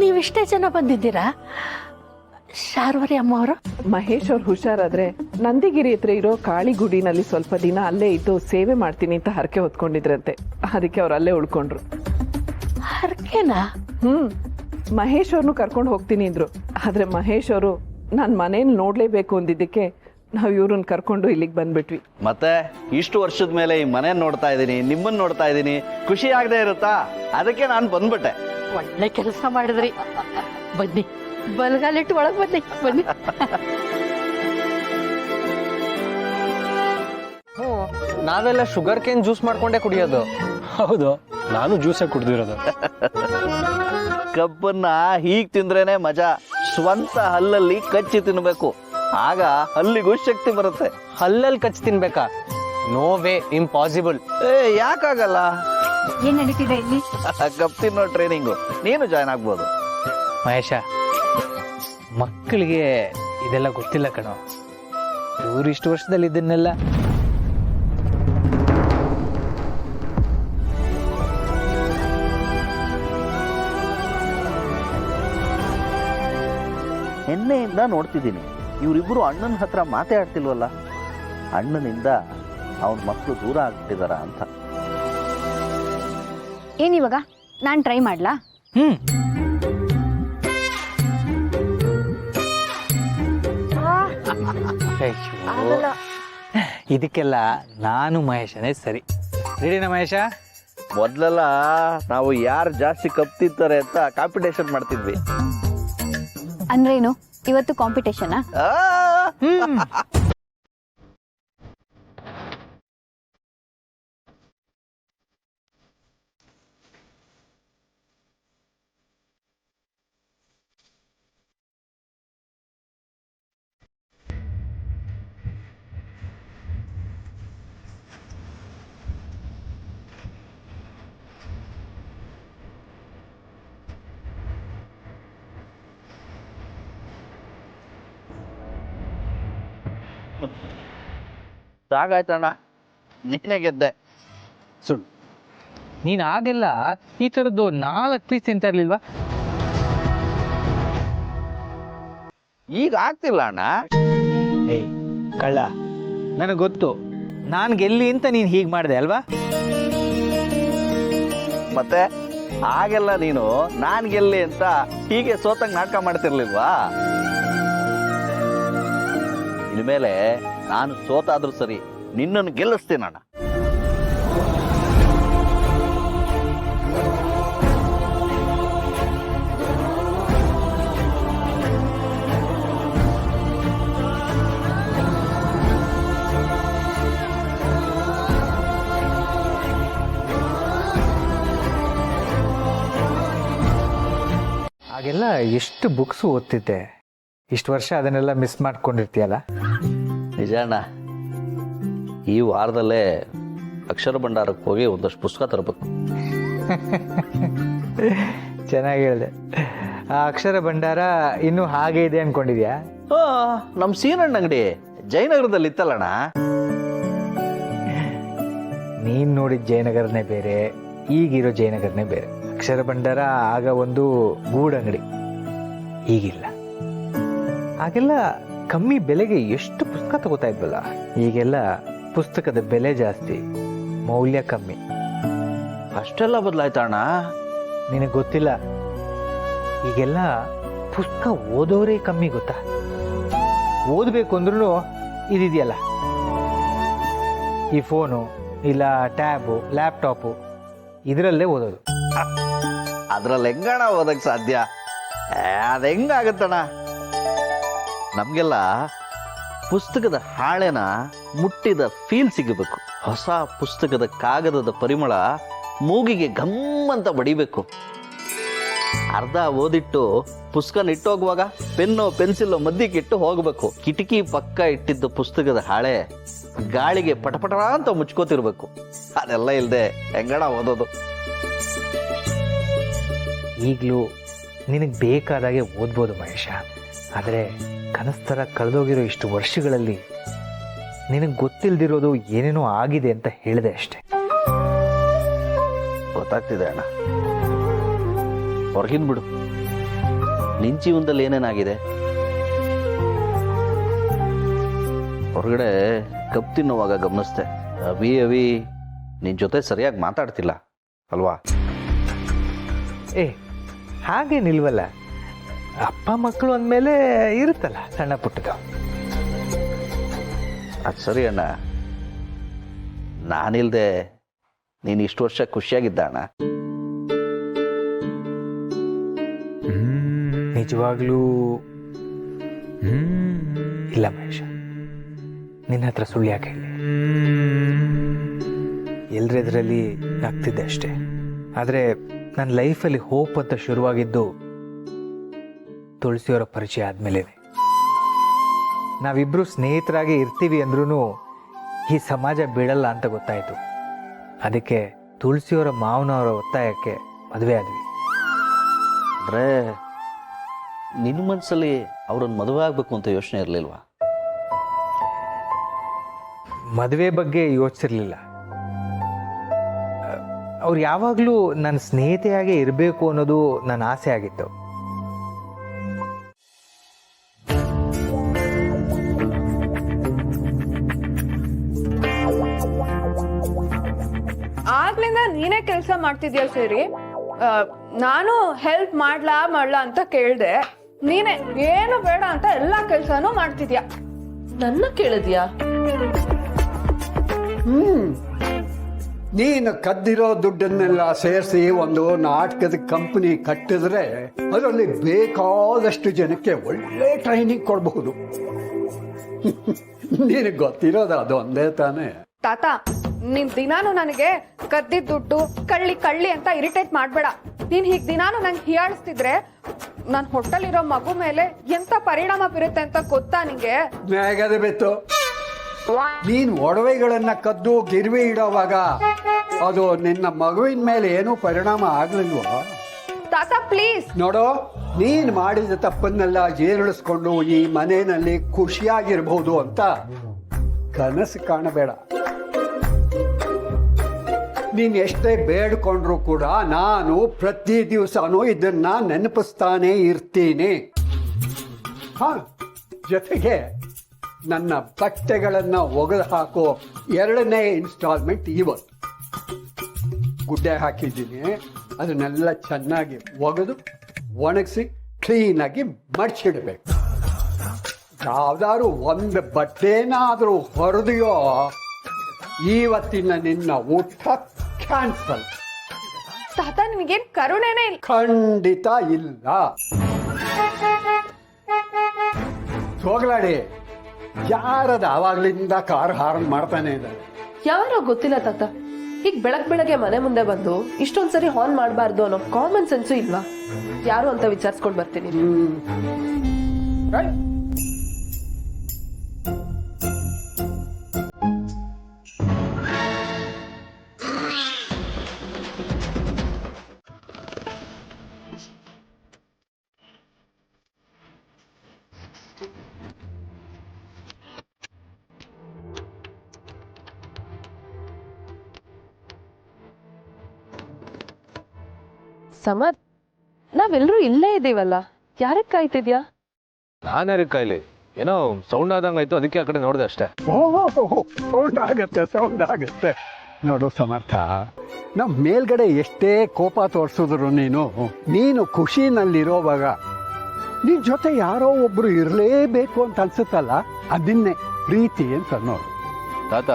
ನೀವಿಷ್ಟೇ ಜನ ಬಂದಿದ್ದೀರಾ? ಶಾರ್ವರಿ ಅಮ್ಮ ಅವರು? ಮಹೇಶ್ ಅವ್ರು ಹುಷಾರಾದ್ರೆ ನಂದಿಗಿರಿ ಹತ್ರ ಇರೋ ಕಾಳಿ ಗುಡಿನಲ್ಲಿ ಸ್ವಲ್ಪ ದಿನ ಅಲ್ಲೇ ಇದ್ದು ಸೇವೆ ಮಾಡ್ತೀನಿ ಅಂತ ಹರಕೆ ಹೊತ್ಕೊಂಡಿದ್ರಂತೆ. ಅದಕ್ಕೆ ಅವ್ರು ಅಲ್ಲೇ ಉಳ್ಕೊಂಡ್ರು. ಹರಕೆನಾ? ಮಹೇಶ್ ಅವ್ರನ್ನು ಕರ್ಕೊಂಡು ಹೋಗ್ತೀನಿ ಅಂದ್ರು. ಆದ್ರೆ ಮಹೇಶ್ ಅವರು ನಾನು ಮನೇಲಿ ನೋಡ್ಲೇಬೇಕು ಅಂದಿದ್ದಕ್ಕೆ ನಾವು ಇವ್ರನ್ನ ಕರ್ಕೊಂಡು ಇಲ್ಲಿಗೆ ಬಂದ್ಬಿಟ್ವಿ. ಮತ್ತೆ ಇಷ್ಟು ವರ್ಷದ ಮೇಲೆ ಈ ಮನೆ ನೋಡ್ತಾ ಇದ್ದೀನಿ, ನಿಮ್ಮನ್ನ ನೋಡ್ತಾ ಇದ್ದೀನಿ, ಖುಷಿ ಆಗದೆ ಇರುತ್ತಾ? ಅದಕ್ಕೆ ನಾನು ಬಂದ್ಬಿಟ್ಟೆ. ಒಳ್ಳೆ ಕೆಲಸ ಮಾಡಿದ್ರಿ. ಬನ್ನಿ, ಬಲ್ಗಾಲಿಟ್ಟು ಒಳಗೆ ಬನ್ನಿ. ಬನ್ನಿ. ನಾವೆಲ್ಲ ಶುಗರ್ ಕೇನ್ ಜ್ಯೂಸ್ ಮಾಡ್ಕೊಂಡೇ ಕುಡಿಯೋದು. ಹೌದು, ನಾನು ಜ್ಯೂಸೇ ಕುಡ್ದಿರೋದು. ಕಬ್ಬನ್ನ ಹೀಗ್ ತಿಂದ್ರೇನೆ ಮಜಾ. ಸ್ವಂತ ಹಲ್ಲಲ್ಲಿ ಕಚ್ಚಿ ತಿನ್ಬೇಕು, ಆಗ ಹಲ್ಲಿಗೂ ಶಕ್ತಿ ಬರುತ್ತೆ. ಹಲ್ಲಲ್ಲಿ ಕಚ್ ತಿನ್ಬೇಕಾ? No way, impossible. ಯಾಕಾಗಲ್ಲ? ಏನ್ ನಡೀತಿದೆ ಇಲ್ಲಿ? ಕಪ್ ತಿನ್ನೋ ಟ್ರೈನಿಂಗು, ನೀನು ಜಾಯ್ನ್ ಆಗ್ಬೋದು. ಮಹೇಶ, ಮಕ್ಕಳಿಗೆ ಇದೆಲ್ಲ ಗೊತ್ತಿಲ್ಲ ಕಣೋ. ಇವ್ರು ಇಷ್ಟು ವರ್ಷದಲ್ಲಿ ಇದನ್ನೆಲ್ಲ ನಿನ್ನೆಯಿಂದ ನೋಡ್ತಿದ್ದೀನಿ, ಇವರಿಬ್ಬರು ಅಣ್ಣನ ಹತ್ರ ಮಾತಾಡ್ತಿಲ್ವಲ್ಲ. ಅಣ್ಣನಿಂದ ಅವನ ಮಕ್ಕಳು ದೂರ ಆಗ್ತಿದಾರ ಅಂತ. ಏನಿವಾಗ ನಾನು ಟ್ರೈ ಮಾಡ್ಲಾ? ಇದಕ್ಕೆಲ್ಲ ನಾನು ಮಹೇಶನೇ ಸರಿ. ರೆಡಿನಾ ಮಹೇಶ? ಮೊದ್ಲೆಲ್ಲ ನಾವು ಯಾರು ಜಾಸ್ತಿ ಕಪ್ ತಿಂತಾರೆ ಅಂತ ಕಾಂಪಿಟೇಷನ್ ಮಾಡ್ತಿದ್ವಿ. ಅಂದ್ರೇನು ಇವತ್ತು ಕಾಂಪಿಟೇಷನಾ? ಸಾಕಾಯ್ತಣ್ಣ, ನೀನೇ ಗೆದ್ದೆ. ಸುಳ್ಳು. ನೀನು ಆಗೆಲ್ಲ ಈ ಥರದ್ದು 4 ಪೀಸ್ ತಿಂತಾ ಇರ್ಲಿಲ್ವಾ? ಈಗ ಆಗ್ತಿಲ್ಲ ಅಣ್ಣ. ಏಯ್ ಕಳ್ಳ, ನನಗೆ ಗೊತ್ತು ನಾನು ಗೆಲ್ಲಿ ಅಂತ ನೀನು ಹೀಗೆ ಮಾಡಿದೆ ಅಲ್ವಾ? ಮತ್ತೆ ಆಗೆಲ್ಲ ನೀನು ನಾನ್ ಗೆಲ್ಲಿ ಅಂತ ಹೀಗೆ ಸೋತಂಗ್ ನಾಟಕ ಮಾಡ್ತಿರ್ಲಿಲ್ವಾ? ಇನ್ಮೇಲೆ ನಾನು ಸೋತಾದ್ರೂ ಸರಿ, ನಿನ್ನನ್ನು ಗೆಲ್ಲಿಸ್ತೀನಣ್ಣ. ಆಗೆಲ್ಲ ಎಷ್ಟು ಬುಕ್ಸ್ ಓದ್ತಿದ್ದೆ, ಇಷ್ಟು ವರ್ಷ ಅದನ್ನೆಲ್ಲ ಮಿಸ್ ಮಾಡ್ಕೊಂಡಿರ್ತೀಯಲ್ಲ? ನಿಜ ಅಣ್ಣ. ಈ ವಾರದಲ್ಲೇ ಅಕ್ಷರ ಭಂಡಾರಕ್ಕೆ ಹೋಗಿ ಒಂದಷ್ಟು ಪುಸ್ತಕ ತರಬೇಕು. ಚೆನ್ನಾಗಿ ಹೇಳಿದೆ. ಆ ಅಕ್ಷರ ಭಂಡಾರ ಇನ್ನೂ ಹಾಗೆ ಇದೆ ಅನ್ಕೊಂಡಿದ್ಯಾ? ನಮ್ಮ ಸೀನಣ್ಣ ಅಂಗಡಿ ಜಯನಗರದಲ್ಲಿ ಇತ್ತಲ್ಲಣ್ಣ. ನೀನು ನೋಡಿದ ಜಯನಗರನೇ ಬೇರೆ, ಈಗಿರೋ ಜಯನಗರನೇ ಬೇರೆ. ಅಕ್ಷರ ಭಂಡಾರ ಆಗ ಒಂದು ಗೂಡಂಗಡಿ, ಈಗಿಲ್ಲ. ಆಗೆಲ್ಲ ಕಮ್ಮಿ ಬೆಲೆಗೆ ಎಷ್ಟು ಪುಸ್ತಕ ತಗೋತಾ ಇದ್ವಲ್ಲ. ಈಗೆಲ್ಲ ಪುಸ್ತಕದ ಬೆಲೆ ಜಾಸ್ತಿ, ಮೌಲ್ಯ ಕಮ್ಮಿ. ಅಷ್ಟೆಲ್ಲ ಬದಲಾಯ್ತಣ್ಣ. ನಿನಗೆ ಗೊತ್ತಿಲ್ಲ, ಈಗೆಲ್ಲ ಪುಸ್ತಕ ಓದೋರೇ ಕಮ್ಮಿ ಗೊತ್ತಾ. ಓದಬೇಕು ಅಂದ್ರೂ ಇದಿದೆಯಲ್ಲ, ಈ ಫೋನು ಇಲ್ಲ ಟ್ಯಾಬು ಲ್ಯಾಪ್ಟಾಪು, ಇದರಲ್ಲೇ ಓದೋದು. ಅದ್ರಲ್ಲಿ ಹೆಂಗಣ ಓದಕ್ ಸಾಧ್ಯ? ಅದ್ ಹೆಂಗಾಗತ್ತಣ್ಣ? ನಮ್ಗೆಲ್ಲ ಪುಸ್ತಕದ ಹಾಳೆನ ಮುಟ್ಟಿದ ಫೀಲ್ ಸಿಗಬೇಕು. ಹೊಸ ಪುಸ್ತಕದ ಕಾಗದದ ಪರಿಮಳ ಮೂಗಿಗೆ ಘಮ್ ಅಂತ ಬಡಿಬೇಕು. ಅರ್ಧ ಓದಿಟ್ಟು ಪುಸ್ತಕ ಇಟ್ಟೋಗುವಾಗ ಪೆನ್ನು ಪೆನ್ಸಿಲ್ ಮಧ್ಯಕ್ಕಿಟ್ಟು ಹೋಗ್ಬೇಕು. ಕಿಟಕಿ ಪಕ್ಕ ಇಟ್ಟಿದ್ದ ಪುಸ್ತಕದ ಹಾಳೆ ಗಾಳಿಗೆ ಪಟಪಟ ಅಂತ ಮುಚ್ಕೋತಿರ್ಬೇಕು. ಅದೆಲ್ಲ ಇಲ್ದೆ ಹೆಂಗಣ ಓದೋದು? ಈಗಲೂ ನಿನಗೆ ಬೇಕಾದಾಗೆ ಓದ್ಬೋದು ಮಹೇಶ. ಆದರೆ ಕನಸ್ತರ ಕಳೆದೋಗಿರೋ ಇಷ್ಟು ವರ್ಷಗಳಲ್ಲಿ ನಿನಗೆ ಗೊತ್ತಿಲ್ದಿರೋದು ಏನೇನೋ ಆಗಿದೆ ಅಂತ ಹೇಳಿದೆ ಅಷ್ಟೆ. ಗೊತ್ತಾಗ್ತಿದೆ ಅಣ್ಣ. ಹೊರಗಿನ ಬಿಡು, ನಿನ್ ಜೀವನದಲ್ಲಿ ಏನೇನಾಗಿದೆ? ಹೊರಗಡೆ ಕಪ್ ತಿನ್ನುವಾಗ ಗಮನಿಸ್ದೆ, ಅವಿ ನಿನ್ ಜೊತೆ ಸರಿಯಾಗಿ ಮಾತಾಡ್ತಿಲ್ಲ ಅಲ್ವಾ? ಏ ಹಾಗೆ ನಿಲ್ವಲ್ಲ, ಅಪ್ಪ ಮಕ್ಕಳು ಅಂದಮೇಲೆ ಇರುತ್ತಲ್ಲ ಸಣ್ಣ ಪುಟ್ಟದು. ಅದು ಸರಿ ಅಣ್ಣ. ನಾನಿಲ್ದೆ ನೀನು ಇಷ್ಟು ವರ್ಷ ಖುಷಿಯಾಗಿದ್ದ ಅಣ್ಣ? ನಿಜವಾಗ್ಲೂ ಇಲ್ಲ ಮಹೇಶ, ನಿನ್ನ ಹತ್ರ ಸುಳ್ಳು ಯಾಕೆ ಹೇಳಿ? ಎಲ್ರೆದ್ರಲ್ಲಿ ನಗ್ತಿದ್ದೆ ಅಷ್ಟೇ. ಆದರೆ ನನ್ನ ಲೈಫಲ್ಲಿ ಹೋಪ್ ಅಂತ ಶುರುವಾಗಿದ್ದು ತುಳಸಿಯವರ ಪರಿಚಯ ಆದಮೇಲೆ. ನಾವಿಬ್ಬರು ಸ್ನೇಹಿತರಾಗಿ ಇರ್ತೀವಿ ಅಂದ್ರೂ ಈ ಸಮಾಜ ಬಿಡಲ್ಲ ಅಂತ ಗೊತ್ತಾಯಿತು. ಅದಕ್ಕೆ ತುಳಸಿಯವರ ಮಾವನವರ ಒತ್ತಾಯಕ್ಕೆ ಮದುವೆ ಆದ್ವಿ. ಅಂದರೆ ನಿನ್ನ ಮನಸ್ಸಲ್ಲಿ ಅವ್ರನ್ನ ಮದುವೆ ಆಗಬೇಕು ಅಂತ ಯೋಚನೆ ಇರಲಿಲ್ವಾ? ಮದುವೆ ಬಗ್ಗೆ ಯೋಚಿಸಿರ್ಲಿಲ್ಲ. ಅವ್ರು ಯಾವಾಗಲೂ ನನ್ನ ಸ್ನೇಹಿತೆಯಾಗೆ ಇರಬೇಕು ಅನ್ನೋದು ನನ್ನ ಆಸೆ ಆಗಿತ್ತು. ಆಗ್ಲಿಂದ ನೀನೇ ಕೆಲಸ ಮಾಡ್ತಿದ್ಯಾ ಸೇರಿ, ನಾನು ಹೆಲ್ಪ್ ಮಾಡ್ಲಾ ಅಂತ ಕೇಳ್ದೆ, ನೀನೆ ಏನು ಬೇಡ ಅಂತ ಎಲ್ಲಾ ಕೆಲ್ಸಾನು ಮಾಡ್ತಿದ್ಯಾ. ನನ್ನ ಕೇಳಿದ್ಯಾ? ನೀನು ಕದ್ದಿರೋ ದುಡ್ಡನ್ನೆಲ್ಲ ಸೇರಿಸಿ ಒಂದು ನಾಟಕದ ಕಂಪನಿ ಕಟ್ಟಿದ್ರೆ ಅದರಲ್ಲಿ ಬೇಕಾದಷ್ಟು ಜನಕ್ಕೆ ಒಳ್ಳೆ ಟ್ರೈನಿಂಗ್ ಕೊಡಬಹುದು. ನಿನಗೆ ಗೊತ್ತಿರೋದು ಅದು ಒಂದೇ ತಾನೇ. ತಾತ, ನೀನ್ ದಿನಾನು ನನಗೆ ಕದ್ದಿದ್ ದುಡ್ಡು ಕಳ್ಳಿ ಅಂತ ಇರಿಟೇಟ್ ಮಾಡ್ಬೇಡ. ನೀನ್ ಹೀಗ್ ದಿನಾನು ನಂಗೆ ಹೀಯಾಳಿಸ್ತಿದ್ರೆ ನನ್ ಹೊಟ್ಟಲಿರೋ ಮಗು ಮೇಲೆ ಎಂತ ಪರಿಣಾಮ ಬೀರುತ್ತೆ ಅಂತ ಗೊತ್ತಾ ನಿಂಗೆ? ಮ್ಯಾಗದ ಬೆತ್ತು. ನೀನ್ ಒಡವೆಗಳನ್ನ ಕದ್ದು ಗಿರ್ವಿ ಇಡೋವಾಗ ಅದು ನಿನ್ನ ಮಗುವಿನ ಮೇಲೆ ಏನೂ ಪರಿಣಾಮ ಆಗ್ಲಿಲ್ವಾ? ತಾತ ಪ್ಲೀಸ್. ನೋಡೋ, ನೀನ್ ಮಾಡಿದ ತಪ್ಪನ್ನೆಲ್ಲ ಜೀರ್ಣಿಸ್ಕೊಂಡು ಈ ಮನೆಯಲ್ಲಿ ಖುಷಿಯಾಗಿರ್ಬಹುದು ಅಂತ ಕನಸು ಕಾಣಬೇಡ. ನೀನ್ ಎಷ್ಟೇ ಬೇಡ್ಕೊಂಡ್ರು ಕೂಡ ನಾನು ಪ್ರತಿ ದಿವಸನೂ ಇದನ್ನ ನೆನಪಿಸ್ತಾನೆ ಇರ್ತೀನಿ. ಹಾ, ಜೊತೆಗೆ ನನ್ನ ಬಟ್ಟೆಗಳನ್ನ ಒಗೆದು ಹಾಕೋ 2ನೇ ಇನ್ಸ್ಟಾಲ್ಮೆಂಟ್ ಇವತ್ತು ಗುಡ್ಡೆ ಹಾಕಿದ್ದೀನಿ. ಅದನ್ನೆಲ್ಲ ಚೆನ್ನಾಗಿ ಒಗೆದು ಒಣಗಿಸಿ ಕ್ಲೀನಾಗಿ ಮಡ್ಚಿಡ್ಬೇಕು. ಯಾವ್ದಾದ್ರು ಒಂದು ಬಟ್ಟೆನಾದ್ರೂ ಹೊರದೆಯೋ ಇವತ್ತಿನ ನಿನ್ನ ಊಟ ಕ್ಯಾನ್ಸಲ್. ತಾತ, ನಿಮಗೇನ್ ಕರುಣೆನೇ ಇಲ್ಲ? ಖಂಡಿತ ಇಲ್ಲ. ಹೋಗ್ಲಾಡಿ, ಯಾರದ ಆವಾಗ್ಲಿಂದ ಕಾರ್ ಹಾರ್ನ್ ಮಾಡ್ತಾನೆ ಇದ್ದಾರೆ. ಯಾರೋ ಗೊತ್ತಿಲ್ಲ ತಾತ, ಈಗ ಬೆಳಗ್ಗೆ ಮನೆ ಮುಂದೆ ಬಂದು ಇಷ್ಟೊಂದ್ಸರಿ ಹಾರ್ನ್ ಮಾಡಬಾರ್ದು ಅನ್ನೋ ಕಾಮನ್ ಸೆನ್ಸು ಇಲ್ವಾ? ಯಾರು ಅಂತ ವಿಚಾರಿಸ್ಕೊಂಡ್ ಬರ್ತೀನಿ. ಸಮರ್, ನಾವೆಲ್ಲರೂ ಇಲ್ಲೇ ಇದ್ದೀವಲ್ಲ, ಯಾರಕ್ಕೆ ಕಾಯ್ತಿದ್ಯಾ? ನಾನ್ಯಾರ ಕಾಯಿಲೆ ಏನೋ ಸೌಂಡ್ ಆದಂಗಾಯ್ತು, ಅದಕ್ಕೆ ಆ ಕಡೆ ನೋಡಿದೆ ಅಷ್ಟೇ. ಸೌಂಡ್ ಆಗುತ್ತೆ. ನೋಡು ಸಮರ್ಥ, ನಾವು ಮೇಲ್ಗಡೆ ಎಷ್ಟೇ ಕೋಪ ತೋರಿಸಿದ್ರು ನೀನು ಖುಷಿನಲ್ಲಿರೋವಾಗ ನಿನ್ ಜೊತೆ ಯಾರೋ ಒಬ್ರು ಇರಲೇಬೇಕು ಅಂತ ಅನ್ಸುತ್ತಲ್ಲ, ಅದನ್ನೇ ಪ್ರೀತಿ ಅಂತ ಅನ್ನೋದು. ತಾತ,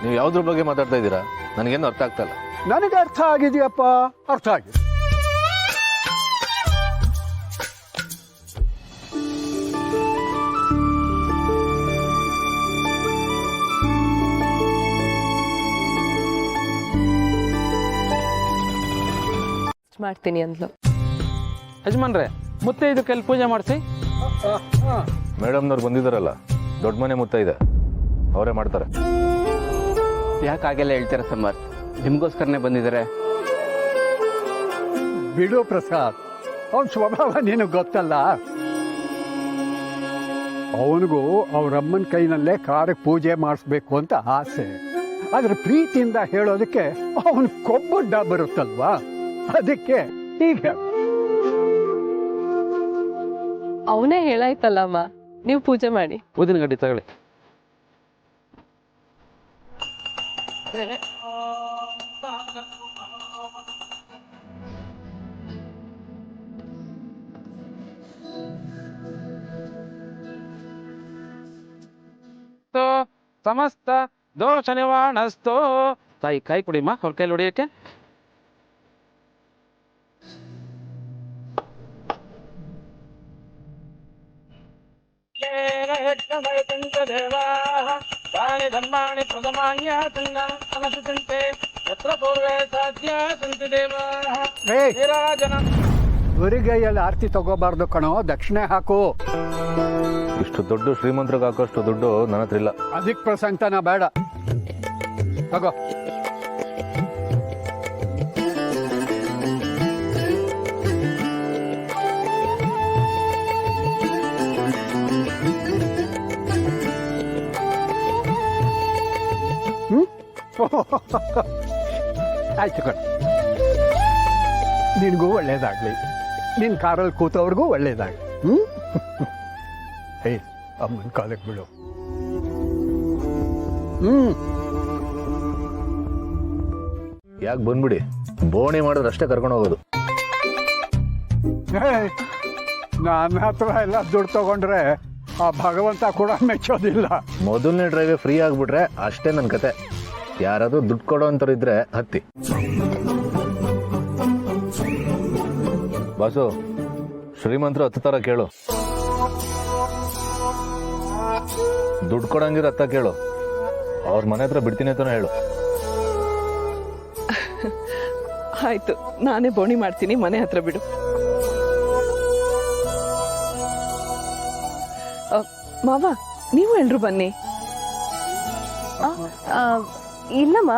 ನೀವು ಯಾವ್ದ್ರ ಬಗ್ಗೆ ಮಾತಾಡ್ತಾ ಇದ್ದೀರಾ? ನನಗೇನು ಅರ್ಥ ಆಗ್ತಾ ಇಲ್ಲ. ನನಗೆ ಅರ್ಥ ಆಗಿದೆಯಪ್ಪ, ಅರ್ಥ ಆಗಿದೆ. ಮಾಡ್ತೀನಿ ಅಂದ್ಲು. ಯಜಮಾನ್ರೆ, ಮುತ್ತೈದು ಕೈಲಿ ಪೂಜೆ ಮಾಡಿಸಿ. ಮೇಡಮ್ನವ್ರು ಬಂದಿದ್ದಾರಲ್ಲ, ದೊಡ್ಡ ಮನೆ ಮುತ್ತೈದೆ, ಅವರೇ ಮಾಡ್ತಾರೆ. ಯಾಕಾಗೆಲ್ಲ ಹೇಳ್ತೀರ ಸಮರ್? ನಿಮ್ಗೋಸ್ಕರನೇ ಬಂದಿದ್ದಾರೆ. ಬಿಡು ಪ್ರಸಾದ್, ಅವನ ಸ್ವಭಾವ ನಿನಗೆ ಗೊತ್ತಲ್ಲ. ಅವನಿಗೂ ಅವ್ರಮ್ಮನ ಕೈನಲ್ಲೇ ಕಾರಕ್ಕೆ ಪೂಜೆ ಮಾಡಿಸ್ಬೇಕು ಅಂತ ಆಸೆ. ಆದ್ರೆ ಪ್ರೀತಿಯಿಂದ ಹೇಳೋದಕ್ಕೆ ಅವನ ಕೊಬ್ಬುಡ್ಡ ಬರುತ್ತಲ್ವಾ, ಅದಕ್ಕೆ ಈಗ ಅವನೇ ಹೇಳಾಯ್ತಲ್ಲಮ್ಮ, ನೀವು ಪೂಜೆ ಮಾಡಿ. ಊದಿನ ಗಡ್ಡಿ ತಗೊಳ್ಳಿ. ಸಮಸ್ತ ದೋಷ ನಿವಾರಣಸ್ತೋ. ತಾಯಿ ಕೈ ಕುಡಿಮ್ಮ, ಅವ್ರ ಕೈಲಿ ಹೊಡಿಯಕ್ಕೆ. ಬರಿಗೈಯಲ್ಲಿ ಆರ್ತಿ ತಗೋಬಾರ್ದು ಕಣೋ, ದಕ್ಷಿಣೆ ಹಾಕು. ಇಷ್ಟು ದೊಡ್ಡ ಶ್ರೀಮಂತರಿಗೆ ಹಾಕೋಷ್ಟು ದುಡ್ಡು ನನ್ನ ಹತ್ರ ಇಲ್ಲ. ಅದಕ್ಕೆ ಪ್ರಸಂಗತನ ಬೇಡ, ತಗೋ. ಆಯ್ತು ಕಣ, ನಿನಗೂ ಒಳ್ಳೇದಾಗ್ಲಿ, ನಿನ್ನ ಕಾರಲ್ಲಿ ಕೂತವ್ರಿಗೂ ಒಳ್ಳೇದಾಗ್ಲಿ. ಏಯ್, ಅಮ್ಮನ ಕಾಲಕ್ಕೆ ಬಿಡು. ಯಾಕೆ ಬಂದ್ಬಿಡಿ, ಬೋಣಿ ಮಾಡಿದ್ರೆ ಅಷ್ಟೇ ಕರ್ಕೊಂಡು ಹೋಗೋದು. ನನ್ನ ಹತ್ರ ಎಲ್ಲ ದುಡ್ಡು ತಗೊಂಡ್ರೆ ಆ ಭಗವಂತ ಕೂಡ ಮೆಚ್ಚೋದಿಲ್ಲ. ಮೊದಲನೇ ಡ್ರೈವೇ ಫ್ರೀ ಆಗಿಬಿಟ್ರೆ ಅಷ್ಟೇ ನನ್ನ ಕತೆ. ಯಾರಾದರೂ ದುಡ್ಡು ಕೊಡೋ ಅಂಥವ್ರು ಇದ್ರೆ ಹತ್ತಿ. ಬಾಸು, ಶ್ರೀಮಂತರು ಹತ್ತು ಥರ ಕೇಳು, ದುಡ್ಡು ಕೊಡಂಗಿರೋ ಹತ್ತ ಕೇಳು, ಅವ್ರ ಮನೆ ಹತ್ರ ಬಿಡ್ತೀನಿ ಅಂತಾನೆ ಹೇಳು. ಆಯ್ತು, ನಾನೇ ಬೋಣಿ ಮಾಡ್ತೀನಿ, ಮನೆ ಹತ್ರ ಬಿಡು. ಮಾವ, ನೀವು ಎಲ್ರು ಬನ್ನಿ. ಇಲ್ಲಮ್ಮ,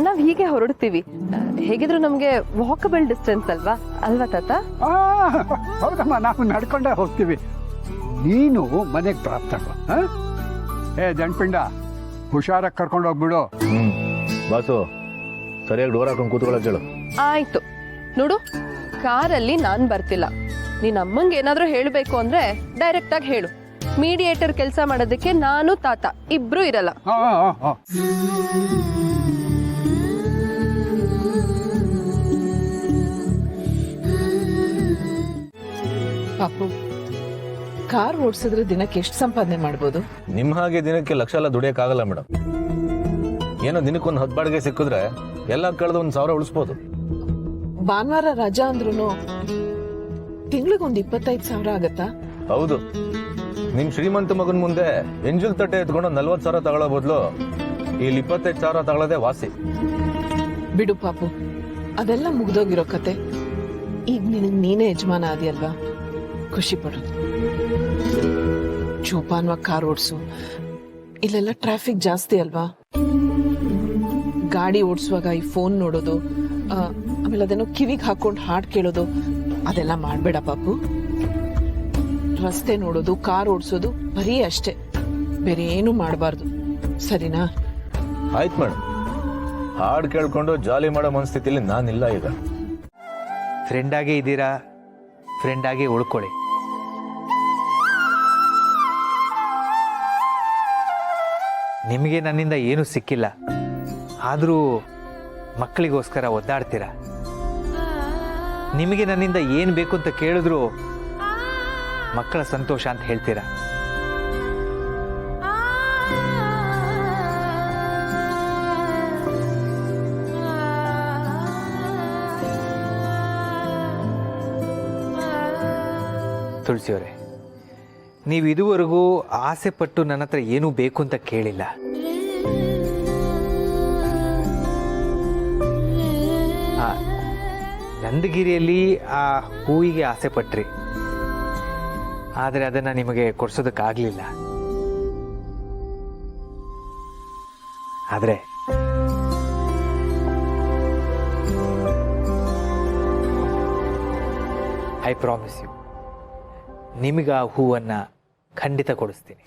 ನಾವ್ ಹೀಗೆ ಹೊರಡ್ತೀವಿ. ಹೇಗಿದ್ರು ನಮ್ಗೆ ವಾಕಬಲ್ ಡಿಸ್ಟೆನ್ಸ್ ಅಲ್ವಾ ತಾತ? ಹೌದಮ್ಮ, ನಾವು ನಡ್ಕೊಂಡೇ ಹೋಗ್ತೀವಿ. ನೀನು ಮನೆಗೆ ಪ್ರಾಪ್ತಗೋ. ಜನ್ಪಿಂಡ, ಹುಷಾರಾಗಿ ಕರ್ಕೊಂಡು ಹೋಗ್ಬಿಡು. ಬಾಸು, ಸರಿಯಾಗಿ ಡೋರ್ ಹಾಕೊಂಡು ಕೂತ್ಕೊಳ್ಳೋಕೆ ಹೇಳು. ಆಯ್ತು. ನೋಡು, ಕಾರಲ್ಲಿ ನಾನ್ ಬರ್ತಿಲ್ಲ. ನೀನ್ ಅಮ್ಮಂಗೆ ಏನಾದ್ರೂ ಹೇಳ್ಬೇಕು ಅಂದ್ರೆ ಡೈರೆಕ್ಟ್ ಆಗಿ ಹೇಳು. ಮೀಡಿಯೇಟರ್ ಕೆಲಸ ಮಾಡೋದಕ್ಕೆ ನಾನು ತಾತ ಇಬ್ರು ಇರಲ್ಲ. ಪಾಪು, ಕಾರ್ ಓಡಿಸಿದ್ರೆ ದಿನಕ್ಕೆ ಎಷ್ಟು ಸಂಪಾದನೆ ಮಾಡ್ಬೋದು? ನಿಮ್ಮ ಹಾಗೆ ದಿನಕ್ಕೆ ಲಕ್ಷ ಎಲ್ಲ ದುಡಿಯೋಕ್ಕಾಗಲ್ಲ ಮೇಡಮ್. ಏನೋ ದಿನಕ್ಕೊಂದು 10 ಬಾಡಿಗೆ ಸಿಕ್ಕಿದ್ರೆ ಎಲ್ಲ ಕಳೆದು 1,000 ಉಳಿಸ್ಬೋದು. ಭಾನುವಾರ ರಜಾ ಅಂದ್ರೂ ತಿಂಗಳಿಗೊಂದು 25,000 ಆಗತ್ತಾ? ಹೌದು. ನಿಮ್ ಶ್ರೀಮಂತ ಮಗನ ಮುಂದೆ ಎಂಜಲ್ ತಟ್ಟೆ ಎತ್ಕೊಂಡು 40,000 ತಗೊಳ್ಳೋ ಬದಲು ಇಲ್ಲಿ 25,000 ತಗೊಳ್ಳೋದೇ ವಾಸಿ. ಬಿಡು ಪಾಪು, ಅದೆಲ್ಲ ಮುಗ್ದೋಗಿರೋ ಕತೆ. ಈಗ ನಿನಗೆ ನೀನೇ ಯಜಮಾನ ಆದಿಯಲ್ವಾ, ಖುಷಿ ಪಡು. ಜೋಪಾನವಾಗಿ ಕಾರ್ ಓಡಿಸು. ಇಲ್ಲೆಲ್ಲ ಟ್ರಾಫಿಕ್ ಜಾಸ್ತಿ ಅಲ್ವಾ. ಗಾಡಿ ಓಡಿಸುವಾಗ ಈ ಫೋನ್ ನೋಡೋದು, ಆಮೇಲೆ ಅದೇನೋ ಕಿವಿಗೆ ಹಾಕೊಂಡು ಹಾಡು ಕೇಳೋದು, ಅದೆಲ್ಲ ಮಾಡಬೇಡ ಪಾಪು. ರಸ್ತೆ ನೋಡೋದು, ಕಾರ್ ಓಡಿಸೋದು ಬರೀ ಅಷ್ಟೇ, ಬೇರೆ ಏನು ಮಾಡಬಾರ್ದು, ಸರಿನಾ? ಆಯ್ತು ಮೇಡಮ್, ಹಾಡು ಕೇಳ್ಕೊಂಡು ಜಾಲಿ ಮಾಡೋ ಮನಸ್ಥಿತಿಲಿ ನಾನಿಲ್ಲ ಈಗ. ಫ್ರೆಂಡ್ ಆಗೇ ಇದ್ದೀರಾ, ಫ್ರೆಂಡ್ ಆಗೇ ಉಳ್ಕೊಳ್ಳಿ. ನಿಮಗೆ ನನ್ನಿಂದ ಏನೂ ಸಿಕ್ಕಿಲ್ಲ, ಆದರೂ ಮಕ್ಕಳಿಗೋಸ್ಕರ ಒದ್ದಾಡ್ತೀರ. ನಿಮಗೆ ನನ್ನಿಂದ ಏನು ಬೇಕು ಅಂತ ಕೇಳಿದ್ರು ಮಕ್ಕಳ ಸಂತೋಷ ಅಂತ ಹೇಳ್ತೀರಾ. ತುಳಸಿಯವರೇ, ನೀವು ಇದುವರೆಗೂ ಆಸೆ ಪಟ್ಟು ನನ್ನ ಹತ್ರ ಏನೂ ಬೇಕು ಅಂತ ಕೇಳಿಲ್ಲ. ನಂದಗಿರಿಯಲ್ಲಿ ಆ ಹೂವಿಗೆ ಆಸೆ ಪಟ್ರಿ, ಆದರೆ ಅದನ್ನು ನಿಮಗೆ ಕೊಡ್ಸೋದಕ್ಕಾಗಲಿಲ್ಲ. ಆದರೆ ಐ ಪ್ರಾಮಿಸ್ ಯು, ನಿಮಗೆ ಆ ಹೂವನ್ನು ಖಂಡಿತ ಕೊಡಿಸ್ತೀನಿ.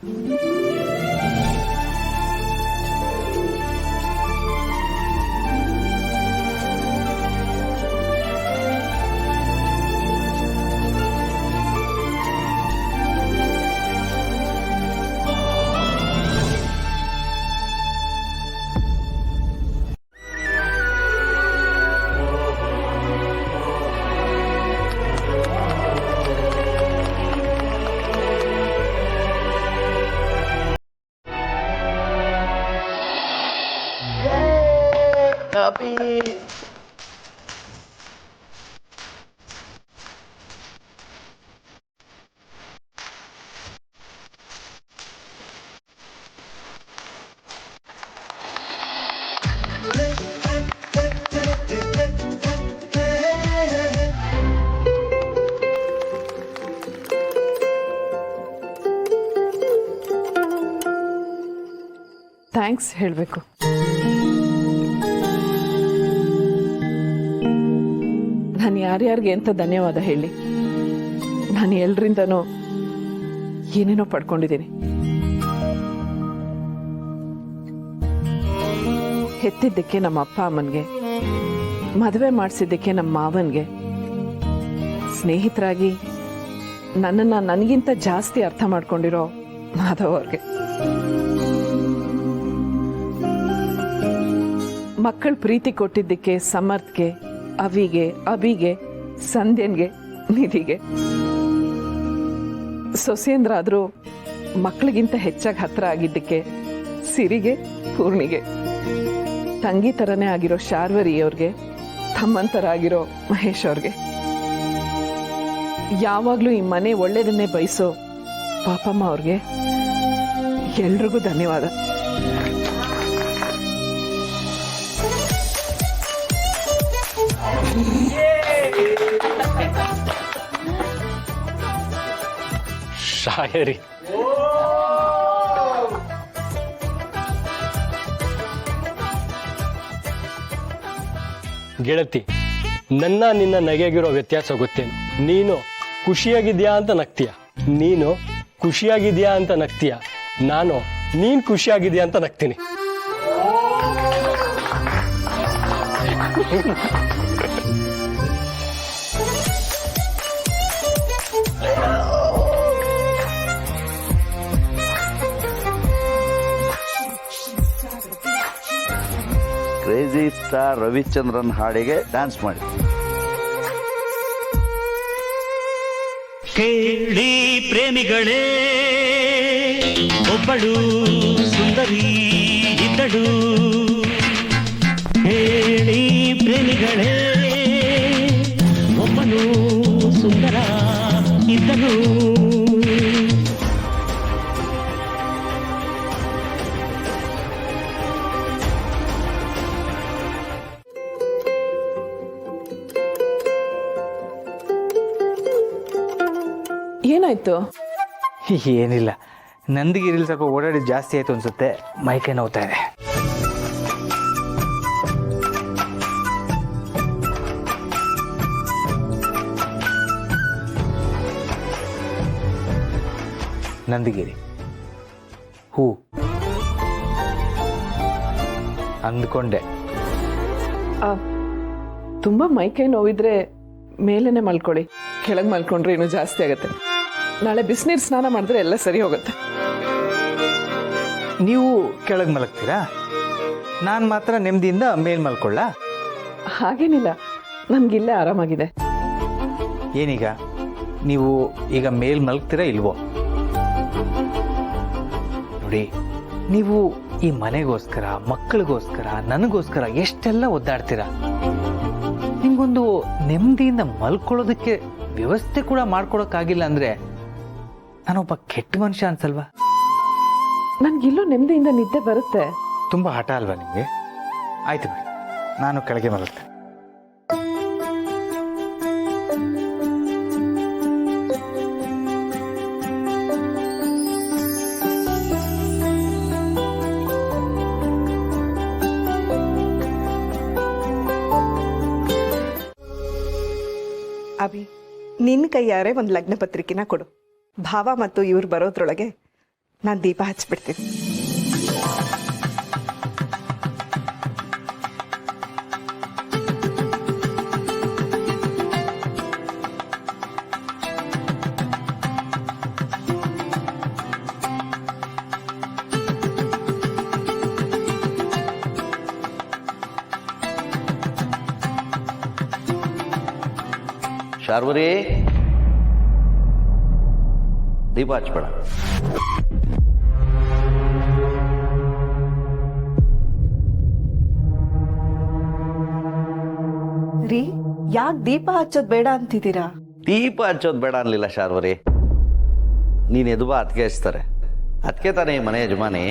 ಥ್ಯಾಂಕ್ಸ್ ಹೇಳಬೇಕು. ನಾನು ಯಾರ್ಯಾರಿಗೆ ಅಂತ ಧನ್ಯವಾದ ಹೇಳಿ. ನಾನು ಎಲ್ರಿಂದನೂ ಏನೇನೋ ಪಡ್ಕೊಂಡಿದ್ದೀನಿ. ಹೆತ್ತಿದ್ದಕ್ಕೆ ನಮ್ಮ ಅಪ್ಪ ಅಮ್ಮನಿಗೆ, ಮದುವೆ ಮಾಡಿಸಿದ್ದಕ್ಕೆ ನಮ್ಮ ಮಾವನಿಗೆ, ಸ್ನೇಹಿತರಾಗಿ ನನ್ನನ್ನು ನನಗಿಂತ ಜಾಸ್ತಿ ಅರ್ಥ ಮಾಡ್ಕೊಂಡಿರೋ ಮಾಧವ್ ಅವ್ರಿಗೆ, ಮಕ್ಕಳು ಪ್ರೀತಿ ಕೊಟ್ಟಿದ್ದಕ್ಕೆ ಸಮರ್ಥ್ಗೆ, ಅವಿಗೆ, ಅಭಿಗೆ, ಸಂಧ್ಯನ್ಗೆ, ನಿಧಿಗೆ. ಸೊಸೇಂದ್ರಾದ್ರೂ ಮಕ್ಕಳಿಗಿಂತ ಹೆಚ್ಚಾಗಿ ಹತ್ರ ಆಗಿದ್ದಕ್ಕೆ ಸಿರಿಗೆ, ಪೂರ್ಣಿಗೆ, ತಂಗಿ ಥರನೇ ಆಗಿರೋ ಶಾರ್ವರಿ ಅವ್ರಿಗೆ, ತಮ್ಮನ್ ಥರ ಆಗಿರೋ ಮಹೇಶ್ ಅವ್ರಿಗೆ, ಯಾವಾಗಲೂ ಈ ಮನೆ ಒಳ್ಳೇದನ್ನೇ ಬಯಸೋ ಪಾಪಮ್ಮ ಅವ್ರಿಗೆ ಎಲ್ರಿಗೂ ಧನ್ಯವಾದ. ಶಾಯರಿ ಗೆಳತಿ, ನಿನ್ನ ನಗೆಗಿರೋ ವ್ಯತ್ಯಾಸ ಗೊತ್ತೇನು? ನೀನು ಖುಷಿಯಾಗಿದ್ಯಾ ಅಂತ ನಗ್ತೀಯ, ನೀನು ಖುಷಿಯಾಗಿದ್ಯಾ ಅಂತ ನಗ್ತೀಯ, ನಾನು ನೀನ್ ಖುಷಿಯಾಗಿದ್ಯಾ ಅಂತ ನಗ್ತೀನಿ. ಕ್ರೇಜಿ ಸ್ಟಾರ್ ರವಿಚಂದ್ರನ್ ಹಾಡಿಗೆ ಡ್ಯಾನ್ಸ್ ಮಾಡಿ. ಕೇಳಿ ಪ್ರೇಮಿಗಳೇ, ಒಬ್ಬಳು ಸುಂದರಿ ಇದ್ದಳು. ಹೇಳಿ ಪ್ರೇಮಿಗಳೇ, ಒಬ್ಬನು ಸುಂದರ ಇದ್ದನು. ಏನಾಯ್ತು? ಏನಿಲ್ಲ, ನಂದಿಗಿರಿಲಿ ಸ್ವಲ್ಪ ಓಡಾಡಿದ್ದು ಜಾಸ್ತಿ ಆಯ್ತು ಅನ್ಸುತ್ತೆ, ಮೈಕೈ ನೋವ್ತಾ ಇದೆ. ನಂದಿಗಿರಿ ಹೂ ಅಂದ್ಕೊಂಡೆ. ತುಂಬಾ ಮೈಕೈ ನೋವಿದ್ರೆ ಮೇಲೇನೆ ಮಲ್ಕೊಳ್ಳಿ, ಕೆಳಗೆ ಮಲ್ಕೊಂಡ್ರೆ ಇನ್ನೂ ಜಾಸ್ತಿ ಆಗುತ್ತೆ. ನಾಳೆ ಬಿಸಿನೀರು ಸ್ನಾನ ಮಾಡಿದ್ರೆ ಎಲ್ಲ ಸರಿ ಹೋಗುತ್ತೆ. ನೀವು ಕೆಳಗೆ ಮಲಗ್ತೀರಾ, ನಾನು ಮಾತ್ರ ನೆಮ್ಮದಿಯಿಂದ ಮೇಲ್ ಮಲ್ಕೊಳ್ಳ? ಹಾಗೇನಿಲ್ಲ, ನನ್ಗಿಲ್ಲೇ ಆರಾಮಾಗಿದೆ. ಏನೀಗ ನೀವು ಈಗ ಮೇಲ್ ಮಲಗ್ತೀರಾ ಇಲ್ವೋ? ನೋಡಿ, ನೀವು ಈ ಮನೆಗೋಸ್ಕರ, ಮಕ್ಕಳಿಗೋಸ್ಕರ, ನನಗೋಸ್ಕರ ಎಷ್ಟೆಲ್ಲ ಒದ್ದಾಡ್ತೀರಾ. ನಿಮ್ಗೊಂದು ನೆಮ್ಮದಿಯಿಂದ ಮಲ್ಕೊಳ್ಳೋದಕ್ಕೆ ವ್ಯವಸ್ಥೆ ಕೂಡ ಮಾಡ್ಕೊಡಕ್ಕಾಗಿಲ್ಲ ಅಂದ್ರೆ ನಾನೊಬ್ಬ ಕೆಟ್ಟ ಮನುಷ್ಯ ಅನ್ಸಲ್ವಾ? ನನ್ಗಿಲ್ಲೂ ನೆಮ್ಮದಿಯಿಂದ ನಿದ್ದೆ ಬರುತ್ತೆ. ತುಂಬಾ ಹಠ ಅಲ್ವಾ ನಿಮ್ಗೆ? ಆಯ್ತು ಬಿಡಿ, ನಾನು ಕೆಳಗೆ ಮಲಗ್ತೇನೆ. ಅಭಿ, ನಿನ್ನ ಕೈಯಾರೆ ಒಂದು ಲಗ್ನ ಪತ್ರಿಕೆನ ಕೊಡು. ಭಾವ ಮತ್ತು ಇವ್ರು ಬರೋದ್ರೊಳಗೆ ನಾನು ದೀಪ ಹಚ್ಬಿಡ್ತೀನಿ. ಶಾರ್ವರಿ, ದೀಪ ಹಚ್ಬೇಡ. ರೀ, ಯಾಕೆ ದೀಪ ಹಚ್ಚೋದ್ ಬೇಡ ಅಂತಿದ್ದೀರಾ? ದೀಪ ಹಚ್ಚೋದು ಬೇಡ ಅನ್ಲಿಲ್ಲ ಶಾರ್ವರಿ, ನೀನ್ ಎದುಬಾ ಅದಕ್ಕೆ ಹಚ್ತಾರೆ. ಅದಕ್ಕೆ ತಾನೇ ಈ ಮನೆ ಯಜಮಾನಿ.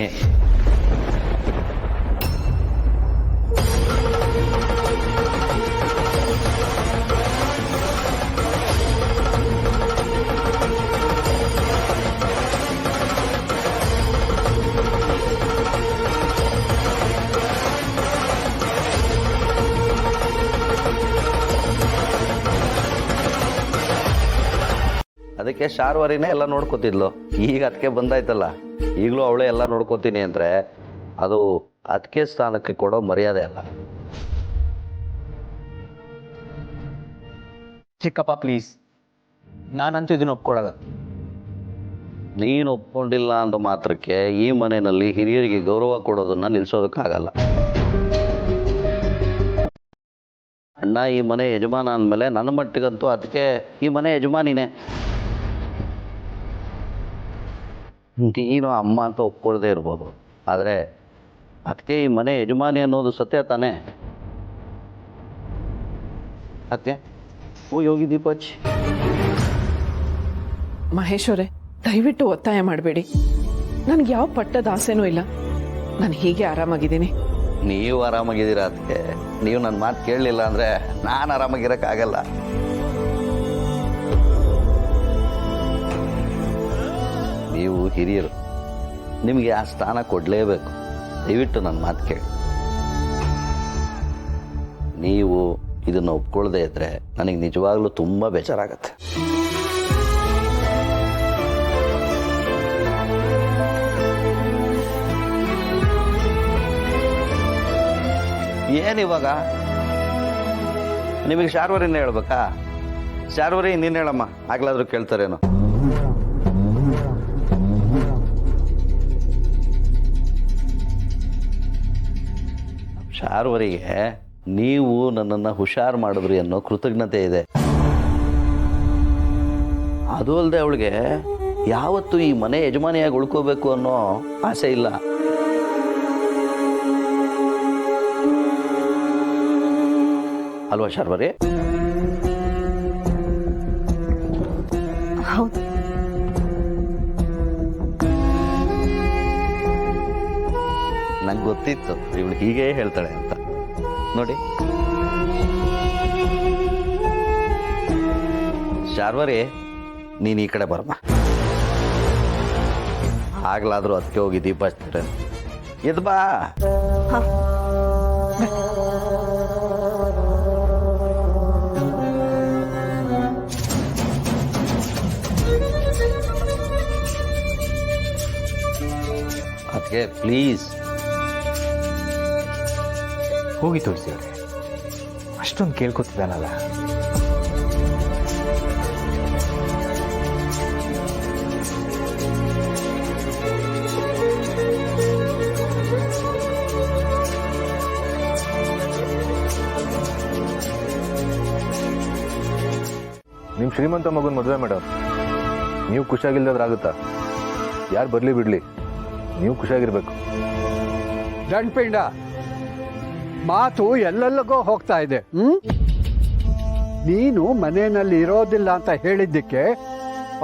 ಅದಕ್ಕೆ ಶಾರ್ವರಿನೇ ಎಲ್ಲ ನೋಡ್ಕೋತಿದ್ಲು. ಈಗ ಅದಕ್ಕೆ ಬಂದಾಯ್ತಲ್ಲ, ಈಗಲೂ ಅವಳೇ ಎಲ್ಲ ನೋಡ್ಕೋತೀನಿ ಅಂದ್ರೆ ಅದು ಅದಕ್ಕೆ ಸ್ಥಾನಕ್ಕೆ ಕೊಡೋ ಮರ್ಯಾದೆ ಅಲ್ಲ. ಚಿಕ್ಕಪ್ಪ ಪ್ಲೀಸ್, ನಾನಂತೂ ಇದನ್ನ ಒಪ್ಕೊಳ್ಳಲ್ಲ. ನೀನು ಒಪ್ಕೊಂಡಿಲ್ಲ ಅಂದ ಮಾತ್ರಕ್ಕೆ ಈ ಮನೆಯಲ್ಲಿ ಹಿರಿಯರಿಗೆ ಗೌರವ ಕೊಡೋದನ್ನ ನಿಲ್ಸೋದಕ್ಕಾಗಲ್ಲ. ಅಣ್ಣ ಈ ಮನೆ ಯಜಮಾನ ಅಂದಮೇಲೆ ನನ್ನ ಮಟ್ಟಿಗಂತೂ ಅದಕ್ಕೆ ಈ ಮನೆ ಯಜಮಾನಿನೇ. ನೀನು ಅಮ್ಮ ಅಂತ ಒಪ್ಕೊಳ್ಳದೆ ಇರ್ಬೋದು, ಆದರೆ ಅದಕ್ಕೆ ಈ ಮನೆ ಯಜಮಾನಿ ಅನ್ನೋದು ಸತ್ಯ ತಾನೇ. ಅದಕ್ಕೆ ಯೋಗಿ ದೀಪಚ್. ಮಹೇಶ್ವರೇ, ದಯವಿಟ್ಟು ಒತ್ತಾಯ ಮಾಡಬೇಡಿ. ನನಗೆ ಯಾವ ಪಟ್ಟದ ಆಸೆನೂ ಇಲ್ಲ. ನಾನು ಹೀಗೆ ಆರಾಮಾಗಿದ್ದೀನಿ. ನೀವು ಆರಾಮಾಗಿದ್ದೀರಾ ಅದಕ್ಕೆ. ನೀವು ನನ್ನ ಮಾತು ಕೇಳಲಿಲ್ಲ ಅಂದರೆ ನಾನು ಆರಾಮಾಗಿರೋಕ್ಕಾಗಲ್ಲ. ನೀವು ಹಿರಿಯರು, ನಿಮಗೆ ಆ ಸ್ಥಾನ ಕೊಡಲೇಬೇಕು. ದಯವಿಟ್ಟು ನನ್ನ ಮಾತು ಕೇಳಿ. ನೀವು ಇದನ್ನು ಒಪ್ಕೊಳ್ಳದೆ ಇದ್ದರೆ ನನಗೆ ನಿಜವಾಗ್ಲೂ ತುಂಬ ಬೇಜಾರಾಗತ್ತೆ. ಏನಿವಾಗ ನಿಮಗೆ ಶಾರ್ವರಿನ ಹೇಳ್ಬೇಕಾ? ಶಾರ್ವರಿ ನೀನು ಹೇಳಮ್ಮ, ಆಗ್ಲಾದ್ರೂ ಕೇಳ್ತಾರೇನೋ. ಶಾರ್ವರಿಗೆ ನೀವು ನನ್ನನ್ನು ಹುಷಾರು ಮಾಡಿದ್ರಿ ಅನ್ನೋ ಕೃತಜ್ಞತೆ ಇದೆ. ಅದು ಅಲ್ಲದೆ ಅವಳಿಗೆ ಯಾವತ್ತೂ ಈ ಮನೆ ಯಜಮಾನಿಯಾಗಿ ಉಳ್ಕೋಬೇಕು ಅನ್ನೋ ಆಸೆ ಇಲ್ಲ. ಅಲ್ವಾ ಶಾರ್ವರಿ? ಹೌದು. ನಂಗೆ ಗೊತ್ತಿತ್ತು ಇವಳು ಹೀಗೆ ಹೇಳ್ತಾಳೆ ಅಂತ. ನೋಡಿ ಶಾರ್ವರಿ, ನೀನು ಈ ಕಡೆ ಬರಮ್ಮ. ಆಗ್ಲಾದ್ರೂ ಅದಕ್ಕೆ ಹೋಗಿ ದೀಪ ಹಚ್ತಾರೆ. ಎದ್ ಬಾ. ಅದಕ್ಕೆ ಪ್ಲೀಸ್ ಹೋಗಿ ತುಳಸಿ ಅವ್ರೆ, ಅಷ್ಟೊಂದು ಕೇಳ್ಕೊತಿದ್ದಾನಲ್ಲ. ನಿಮ್ಮ ಶ್ರೀಮಂತ ಮಗನ ಮದುವೆ ಮೇಡಮ್, ನೀವು ಖುಷಿಯಾಗಿಲ್ದಾದ್ರಾಗುತ್ತಾ? ಯಾರು ಬರಲಿ ಬಿಡಲಿ, ನೀವು ಖುಷಿಯಾಗಿರ್ಬೇಕು. ದಂಡ್ಪಿಂಡ ಮಾತು ಎಲ್ಲೆಲ್ಲಿಗೋ ಹೋಗ್ತಾ ಇದೆ. ನೀನು ಮನೆಯಲ್ಲಿ ಇರೋದಿಲ್ಲ ಅಂತ ಹೇಳಿದ್ದಕ್ಕೆ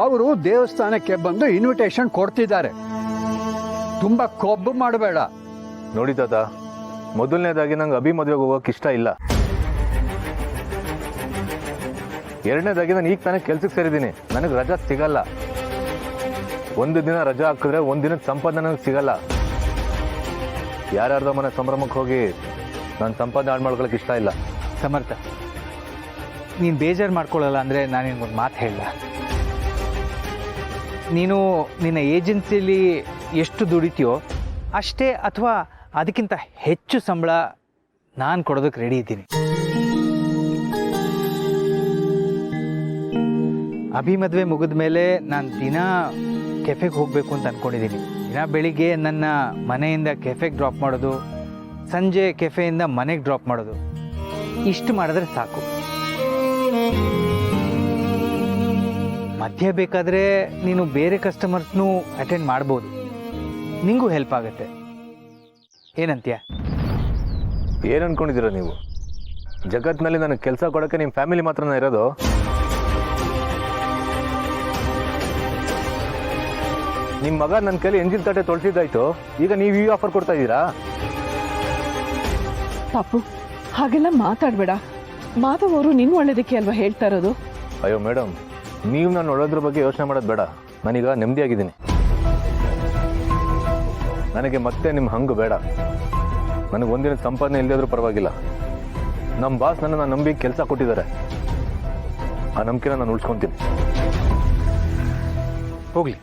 ಅವರು ದೇವಸ್ಥಾನಕ್ಕೆ ಬಂದು ಇನ್ವಿಟೇಷನ್ ಕೊಡ್ತಿದ್ದಾರೆ. ತುಂಬಾ ಕೊಬ್ಬು ಮಾಡಬೇಡ. ನೋಡಿ ತಾತ, ಮೊದಲನೇದಾಗಿ ನಂಗೆ ಅಭಿ ಮದುವೆಗೆ ಹೋಗೋಕೆ ಇಷ್ಟ ಇಲ್ಲ. ಎರಡನೇದಾಗಿ ನಾನು ಈಗ ತಾನೇ ಕೆಲ್ಸಕ್ಕೆ ಸೇರಿದ್ದೀನಿ, ನನಗೆ ರಜಾ ಸಿಗಲ್ಲ. ಒಂದು ದಿನ ರಜಾ ಹಾಕಿದ್ರೆ ಒಂದು ದಿನದ ಸಂಪಾದನೆ ನನಗೆ ಸಿಗಲ್ಲ. ಯಾರ್ಯಾರ್ದೋ ಮನೆ ಸಂಭ್ರಮಕ್ಕೆ ಹೋಗಿ ನಾನು ಸಂಪಾದನೆ ಹಾಳು ಮಾಡ್ಕೊಳಕ್ಕೆ ಇಷ್ಟ ಇಲ್ಲ. ಸಮರ್ಥ, ನೀನು ಬೇಜಾರು ಮಾಡ್ಕೊಳ್ಳಲ್ಲ ಅಂದರೆ ನಾನು ನಿನ್ಗೊಂದು ಮಾತು ಹೇಳ. ನೀನು ನಿನ್ನ ಏಜೆನ್ಸಿಯಲ್ಲಿ ಎಷ್ಟು ದುಡಿತೀಯೋ ಅಷ್ಟೇ ಅಥವಾ ಅದಕ್ಕಿಂತ ಹೆಚ್ಚು ಸಂಬಳ ನಾನು ಕೊಡೋದಕ್ಕೆ ರೆಡಿ ಇದ್ದೀನಿ. ಅಭಿ ಮದುವೆ ಮುಗಿದ ಮೇಲೆ ನಾನು ದಿನ ಕೆಫೆಗೆ ಹೋಗಬೇಕು ಅಂತ ಅಂದ್ಕೊಂಡಿದ್ದೀನಿ. ದಿನ ಬೆಳಿಗ್ಗೆ ನನ್ನ ಮನೆಯಿಂದ ಕೆಫೆಗೆ ಡ್ರಾಪ್ ಮಾಡೋದು, ಸಂಜೆ ಕೆಫೆಯಿಂದ ಮನೆಗೆ ಡ್ರಾಪ್ ಮಾಡೋದು, ಇಷ್ಟು ಮಾಡಿದ್ರೆ ಸಾಕು. ಮಧ್ಯೆ ಬೇಕಾದರೆ ನೀನು ಬೇರೆ ಕಸ್ಟಮರ್ಸ್ನೂ ಅಟೆಂಡ್ ಮಾಡ್ಬೋದು, ನಿಂಗೂ ಹೆಲ್ಪ್ ಆಗುತ್ತೆ. ಏನಂತೀಯ? ಏನು ಅನ್ಕೊಂಡಿದ್ದೀರ ನೀವು? ಜಗತ್ತಿನಲ್ಲಿ ನನಗೆ ಕೆಲಸ ಕೊಡೋಕ್ಕೆ ನಿಮ್ಮ ಫ್ಯಾಮಿಲಿ ಮಾತ್ರನೇ ಇರೋದು? ನಿಮ್ಮ ಮಗ ನನ್ನ ಕೈಲಿ ಎಂಜಿನ್ ತಟ್ಟೆ ತೊಳ್ಸಿದ್ದಾಯ್ತು, ಈಗ ನೀವು ಈ ಆಫರ್ ಕೊಡ್ತಾ ಇದ್ದೀರಾ? ಪಾಪು, ಹಾಗೆಲ್ಲ ಮಾತಾಡಬೇಡ. ಮಾಧವ್ ಅವರು ನಿನ್ನ ಒಳ್ಳೇದಕ್ಕೆ ಅಲ್ವಾ ಹೇಳ್ತಾ ಇರೋದು? ಅಯ್ಯೋ ಮೇಡಮ್, ನೀವು ನಾನು ಒಳ್ಳೋದ್ರ ಬಗ್ಗೆ ಯೋಚನೆ ಮಾಡೋದು ಬೇಡ. ನಾನೀಗ ನೆಮ್ಮದಿಯಾಗಿದ್ದೀನಿ. ನನಗೆ ಮತ್ತೆ ನಿಮ್ಮ ಹಂಗು ಬೇಡ. ನನಗೆ ಒಂದಿನ ಸಂಪಾದನೆ ಇಲ್ಲದೇ ಆದರೂ ಪರವಾಗಿಲ್ಲ. ನಮ್ಮ ಬಾಸ್ ನನ್ನ ನಂಬಿ ಕೆಲಸ ಕೊಟ್ಟಿದ್ದಾರೆ, ಆ ನಂಬಿಕೆನ ನಾನು ಉಳಿಸ್ಕೊತೀನಿ. ಹೋಗ್ಲಿ,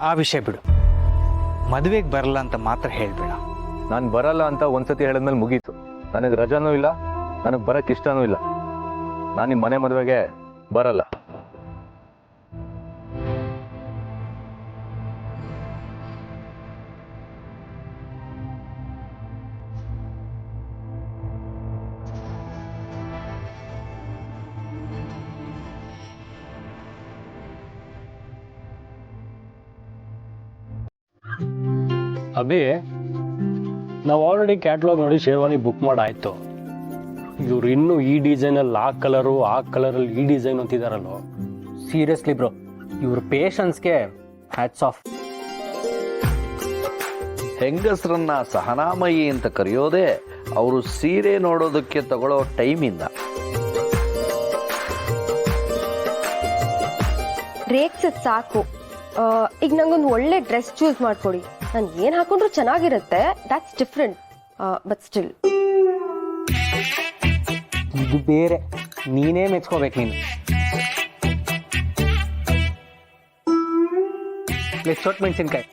ಆ ವಿಷಯ ಬಿಡು. ಮದುವೆಗೆ ಬರಲ್ಲ ಅಂತ ಮಾತ್ರ ಹೇಳಬೇಡ. ನಾನು ಬರಲ್ಲ ಅಂತ ಒಂದ್ಸತಿ ಹೇಳಿದ್ಮೇಲೆ ಮುಗೀತು. ನನಗೆ ರಜಾನೂ ಇಲ್ಲ, ನನಗೆ ಬರೋಕ್ಕೆ ಇಷ್ಟನೂ ಇಲ್ಲ. ನಾನು ನಿಮ್ಮ ಮನೆ ಮದುವೆಗೆ ಬರಲ್ಲ. ಅಭಿ ನಾವು ಆಲ್ರೆಡಿ ಕ್ಯಾಟ್ಲಾಗ್ ನೋಡಿ ಶೇರ್ವಾನಿ ಬುಕ್ ಮಾಡಾಯ್ತು. ಇವ್ರು ಇನ್ನೂ ಈ ಡಿಸೈನಲ್ಲಿ ಆ ಕಲರಲ್ಲಿ ಈ ಡಿಸೈನ್ ಅಂತಿದಾರಲ್ಲೋ. ಸೀರಿಯಸ್ಲಿ ಬ್ರೋ, ಇವ್ರ ಪೇಷನ್ಸ್ಗೆ ಹ್ಯಾಟ್ಸ್ ಆಫ್. ಹೆಂಗಸರನ್ನ ಸಹನಾಮಯಿ ಅಂತ ಕರೆಯೋದೇ ಅವರು ಸೀರೆ ನೋಡೋದಕ್ಕೆ ತಗೊಳ್ಳೋ ಟೈಮಿಂದ. ರೇಗ್ಸದ್ ಸಾಕು. ಈಗ ನಂಗೊಂದು ಒಳ್ಳೆ ಡ್ರೆಸ್ ಚೂಸ್ ಮಾಡ್ಕೊಡಿ. ನಾನು ಏನ್ ಹಾಕೊಂಡ್ರು ಚೆನ್ನಾಗಿರುತ್ತೆ, ದಟ್ಸ್ ಡಿಫ್ರೆಂಟ್. ಬಟ್ ಸ್ಟಿಲ್ ಇದು ಬೇರೆ, ನೀನೇ ಮೆಚ್ಕೋಬೇಕು ನೀನು. ಚೊಟ್ ಮೆಣಸಿನ್ಕಾಯಿ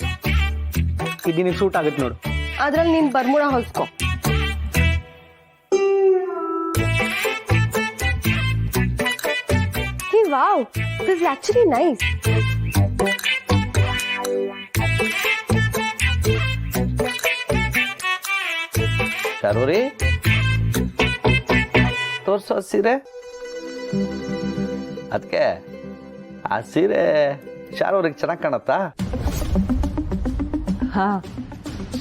ಇದು ನಿನಗೆ ಸೂಟ್ ಆಗುತ್ತೆ ನೋಡು. ಅದ್ರಲ್ಲಿ ನೀನ್ ಬರ್ಮುಡ ಹೊಲ್ಸ್ಕೊ. Hey wow, this is actually nice. Sharvari, ತೋರ್ಸೋ ಸೀರೆ. ಅದಕ್ಕೆ ಆ ಸೀರೆ ಶಾರ್ವರಿಗೆ ಚೆನ್ನಾಗಿ ಕಾಣತ್ತಾ? ಹಾ,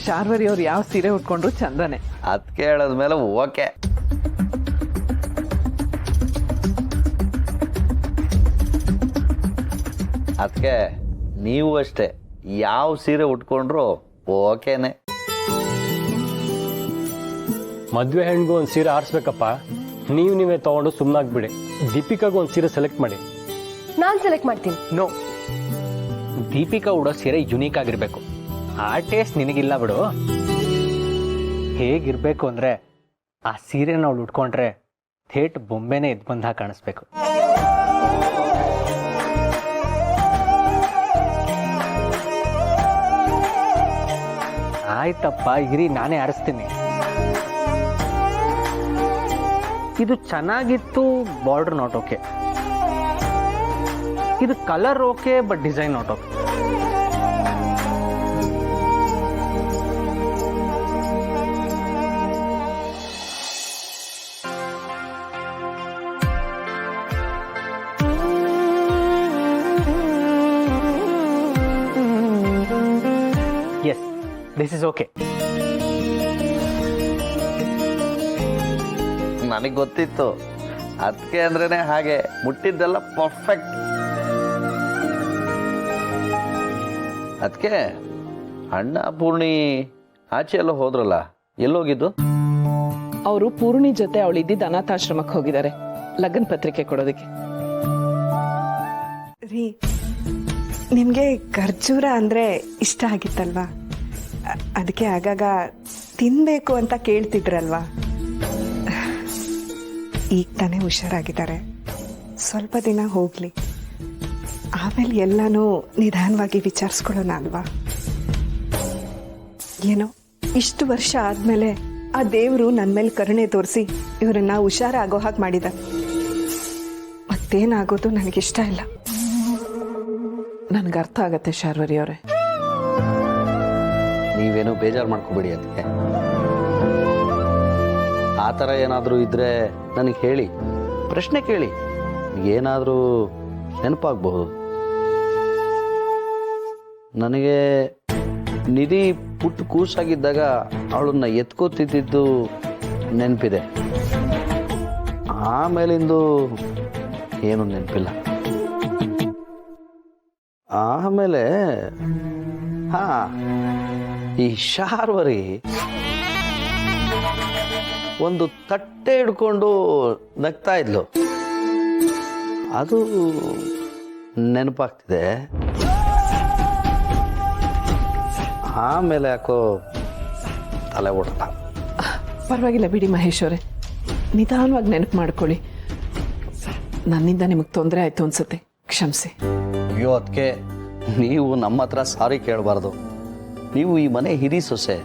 ಶಾರ್ವರಿ ಅವ್ರು ಯಾವ ಸೀರೆ ಉಟ್ಕೊಂಡ್ರು ಚಂದನೆ. ಅದಕ್ಕೆ ಹೇಳದ್ಮೇಲೆ ಓಕೆ. ಅದಕ್ಕೆ ನೀವು ಅಷ್ಟೇ, ಯಾವ ಸೀರೆ ಉಟ್ಕೊಂಡ್ರು ಓಕೆನೆ. ಮದುವೆ ಹೆಣ್ಗೂ ಒಂದು ಸೀರೆ ಆರಿಸ್ಬೇಕಪ್ಪ. ನೀವೇ ತಗೊಂಡು ಸುಮ್ಮನಾಗ್ಬಿಡಿ. ದೀಪಿಕಾಗೂ ಒಂದು ಸೀರೆ ಸೆಲೆಕ್ಟ್ ಮಾಡಿ. ನಾನ್ ಸೆಲೆಕ್ಟ್ ಮಾಡ್ತೀನಿ. ನೋ, ದೀಪಿಕಾ ಉಡೋ ಸೀರೆ ಯುನೀಕ್ ಆಗಿರ್ಬೇಕು. ಆ ಟೇಸ್ಟ್ ನಿನಗಿಲ್ಲ ಬಿಡು. ಹೇಗಿರ್ಬೇಕು ಅಂದ್ರೆ ಆ ಸೀರೆ ನಾವು ಉಟ್ಕೊಂಡ್ರೆ ಥೇಟ್ ಬೊಂಬೆನೇ ಎದ್ದು ಬಂದ ಕಾಣಿಸ್ಬೇಕು. ಆಯ್ತಪ್ಪ, ಇರಿ ನಾನೇ ಆರಿಸ್ತೀನಿ. ಇದು ಚೆನ್ನಾಗಿತ್ತು, ಬಾರ್ಡರ್ ನಾಟ್ ಓಕೆ. ಇದು colour okay, but design not okay. Yes, this is okay. ನನಗೆ ಗೊತ್ತಿತ್ತು. ಅದಕ್ಕೆ ಅಂದ್ರೇನೆ ಹಾಗೆ ಮುಟ್ಟಿದ್ದೆಲ್ಲ ಪರ್ಫೆಕ್ಟ್. ಅದಕ್ಕೆ ಅಣ್ಣ ಪೂರ್ಣಿ ಆಚೆ ಎಲ್ಲ ಹೋದ್ರಲ್ಲ, ಎಲ್ಲೋಗಿದ್ದು? ಅವರು ಪೂರ್ಣಿ ಜೊತೆ ಅವಳು ಇದ್ದಿದ್ದ ಅನಾಥಾಶ್ರಮಕ್ಕೆ ಹೋಗಿದ್ದಾರೆ ಲಗ್ನ ಪತ್ರಿಕೆ ಕೊಡೋದಕ್ಕೆ. ರೀ, ನಿಮಗೆ ಖರ್ಜೂರ ಅಂದರೆ ಇಷ್ಟ ಆಗಿತ್ತಲ್ವಾ? ಅದಕ್ಕೆ ಆಗಾಗ ತಿನ್ನಬೇಕು ಅಂತ ಕೇಳ್ತಿದ್ರಲ್ವಾ? ಈಗ ತಾನೇ ಹುಷಾರಾಗಿದ್ದಾರೆ, ಸ್ವಲ್ಪ ದಿನ ಹೋಗಲಿ, ಆಮೇಲೆ ಎಲ್ಲನೂ ನಿಧಾನವಾಗಿ ವಿಚಾರಿಸ್ಕೊಳ್ಳೋಣ ಅಲ್ವಾ? ಏನೋ ಇಷ್ಟು ವರ್ಷ ಆದಮೇಲೆ ಆ ದೇವರು ನನ್ನ ಮೇಲೆ ಕರುಣೆ ತೋರಿಸಿ ಇವರನ್ನ ಹುಷಾರಾಗೋ ಹಾಗೆ ಮಾಡಿದ. ಮತ್ತೇನಾಗೋದು ನನಗಿಷ್ಟ ಇಲ್ಲ. ನನ್ಗೆ ಅರ್ಥ ಆಗತ್ತೆ ಶಾರ್ವರಿ ಅವರೇ. ನೀವೇನು ಬೇಜಾರು ಮಾಡ್ಕೋಬೇಡಿ. ಅದಕ್ಕೆ ಆ ಥರ ಏನಾದರೂ ಇದ್ರೆ ನನಗೆ ಹೇಳಿ, ಪ್ರಶ್ನೆ ಕೇಳಿ, ಏನಾದರೂ ನೆನಪಾಗಬಹುದು. ನನಗೆ ನಿಧಿ ಪುಟ್ಟು ಕೂಸಾಗಿದ್ದಾಗ ಅವಳನ್ನ ಎತ್ಕೋತಿದ್ದು ನೆನಪಿದೆ. ಆಮೇಲಿಂದು ಏನು ನೆನಪಿಲ್ಲ. ಆಮೇಲೆ ಈ ಶಾರ್ವರಿ ಒಂದು ತಟ್ಟೆ ಹಿಡ್ಕೊಂಡು ನಗ್ತಾ ಇದ್ಲು, ಅದು ನೆನಪಾಗ್ತಿದೆ. ಆಮೇಲೆ ಯಾಕೋ ತಲೆ ಓಡ್ತ. ಪರವಾಗಿಲ್ಲ ಬಿಡಿ ಮಹೇಶ್ ಅವರೇ, ನಿಧಾನವಾಗಿ ನೆನಪು ಮಾಡ್ಕೊಳ್ಳಿ. ನನ್ನಿಂದ ನಿಮಗೆ ತೊಂದರೆ ಆಯ್ತು ಅನ್ಸುತ್ತೆ, ಕ್ಷಮಿಸಿ. ಅಯ್ಯೋ, ಅದಕ್ಕೆ ನೀವು ನಮ್ಮ ಹತ್ರ ಸಾರಿ ಕೇಳಬಾರ್ದು. ನೀವು ಈ ಮನೆ ಹಿರಿ ಸೊಸೆ,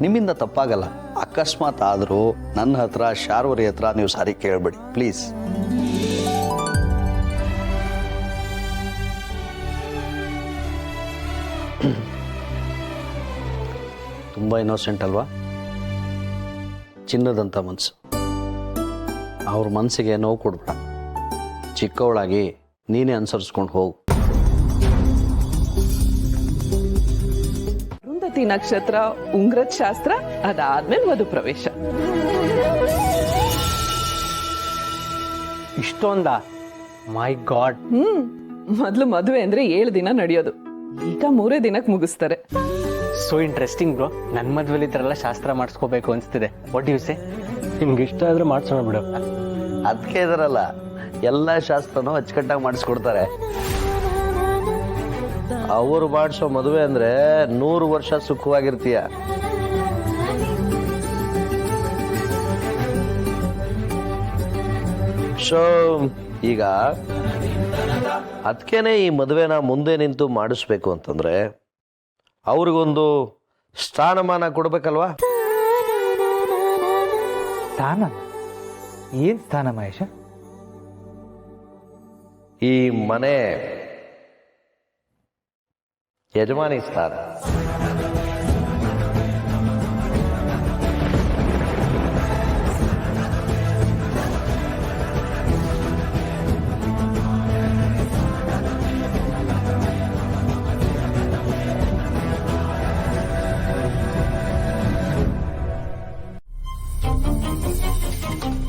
ನಿಮ್ಮಿಂದ ತಪ್ಪಾಗಲ್ಲ. ಅಕಸ್ಮಾತ್ ಆದರೂ ನನ್ನ ಹತ್ರ, ಶಾರ್ವರಿ ಹತ್ರ ನೀವು ಸಾರಿ ಕೇಳಬೇಡಿ ಪ್ಲೀಸ್. ತುಂಬ ಇನ್ನೋಸೆಂಟ್ ಅಲ್ವಾ? ಚಿನ್ನದಂಥ ಮನಸ್ಸು. ಅವ್ರ ಮನಸ್ಸಿಗೆ ನೋವು ಕೊಡ್ಬೇಡ. ಚಿಕ್ಕವಳಾಗಿ ನೀನೇ ಅನುಸರಿಸ್ಕೊಂಡು ಹೋಗು. ರೇವತಿ ನಕ್ಷತ್ರ, ಉಂಗ್ರದ ಶಾಸ್ತ್ರ, ಅದಾದ್ಮೇಲೆ ಮಧು ಪ್ರವೇಶ. ಇಷ್ಟೊಂದ ಮೈ ಗಾಡ್. ಮೊದ್ಲು ಮದುವೆ ಅಂದ್ರೆ 7 ದಿನ ನಡೆಯೋದು, ಈಗ 3 ದಿನಕ್ಕೆ ಮುಗಿಸ್ತಾರೆ. So interesting bro. ನನ್ನ ಮದ್ವೆಲಿ ಈ ಥರ ಎಲ್ಲ ಶಾಸ್ತ್ರ ಮಾಡಿಸ್ಕೋಬೇಕು ಅನ್ಸ್ತಿದೆ. What you say? ನಿಮ್ಗೆ ಇಷ್ಟ ಆದ್ರೆ ಮಾಡ್ಸೋಣ ಬಿಡು. ಅದಕ್ಕೆ ಇದಾರಲ್ಲ, ಎಲ್ಲ ಶಾಸ್ತ್ರನೂ ಅಚ್ಚುಕಟ್ಟಾಗಿ ಮಾಡಿಸ್ಕೊಡ್ತಾರೆ. ಅವರು ಮಾಡಿಸೋ ಮದುವೆ ಅಂದ್ರೆ 100 ವರ್ಷ ಸುಖವಾಗಿರ್ತೀಯ. ಸೊ ಈಗ ಅದಕ್ಕೇನೆ ಈ ಮದುವೆನ ಮುಂದೆ ನಿಂತು ಮಾಡಿಸ್ಬೇಕು ಅಂತಂದ್ರೆ ಅವ್ರಿಗೊಂದು ಸ್ಥಾನಮಾನ ಕೊಡ್ಬೇಕಲ್ವಾ? ಸ್ಥಾನ? ಏನ್ ಸ್ಥಾನ ಮಹೇಶ? ಈ ಮನೆ ಯಜಮಾನಿ ಸ್ಥಾನ.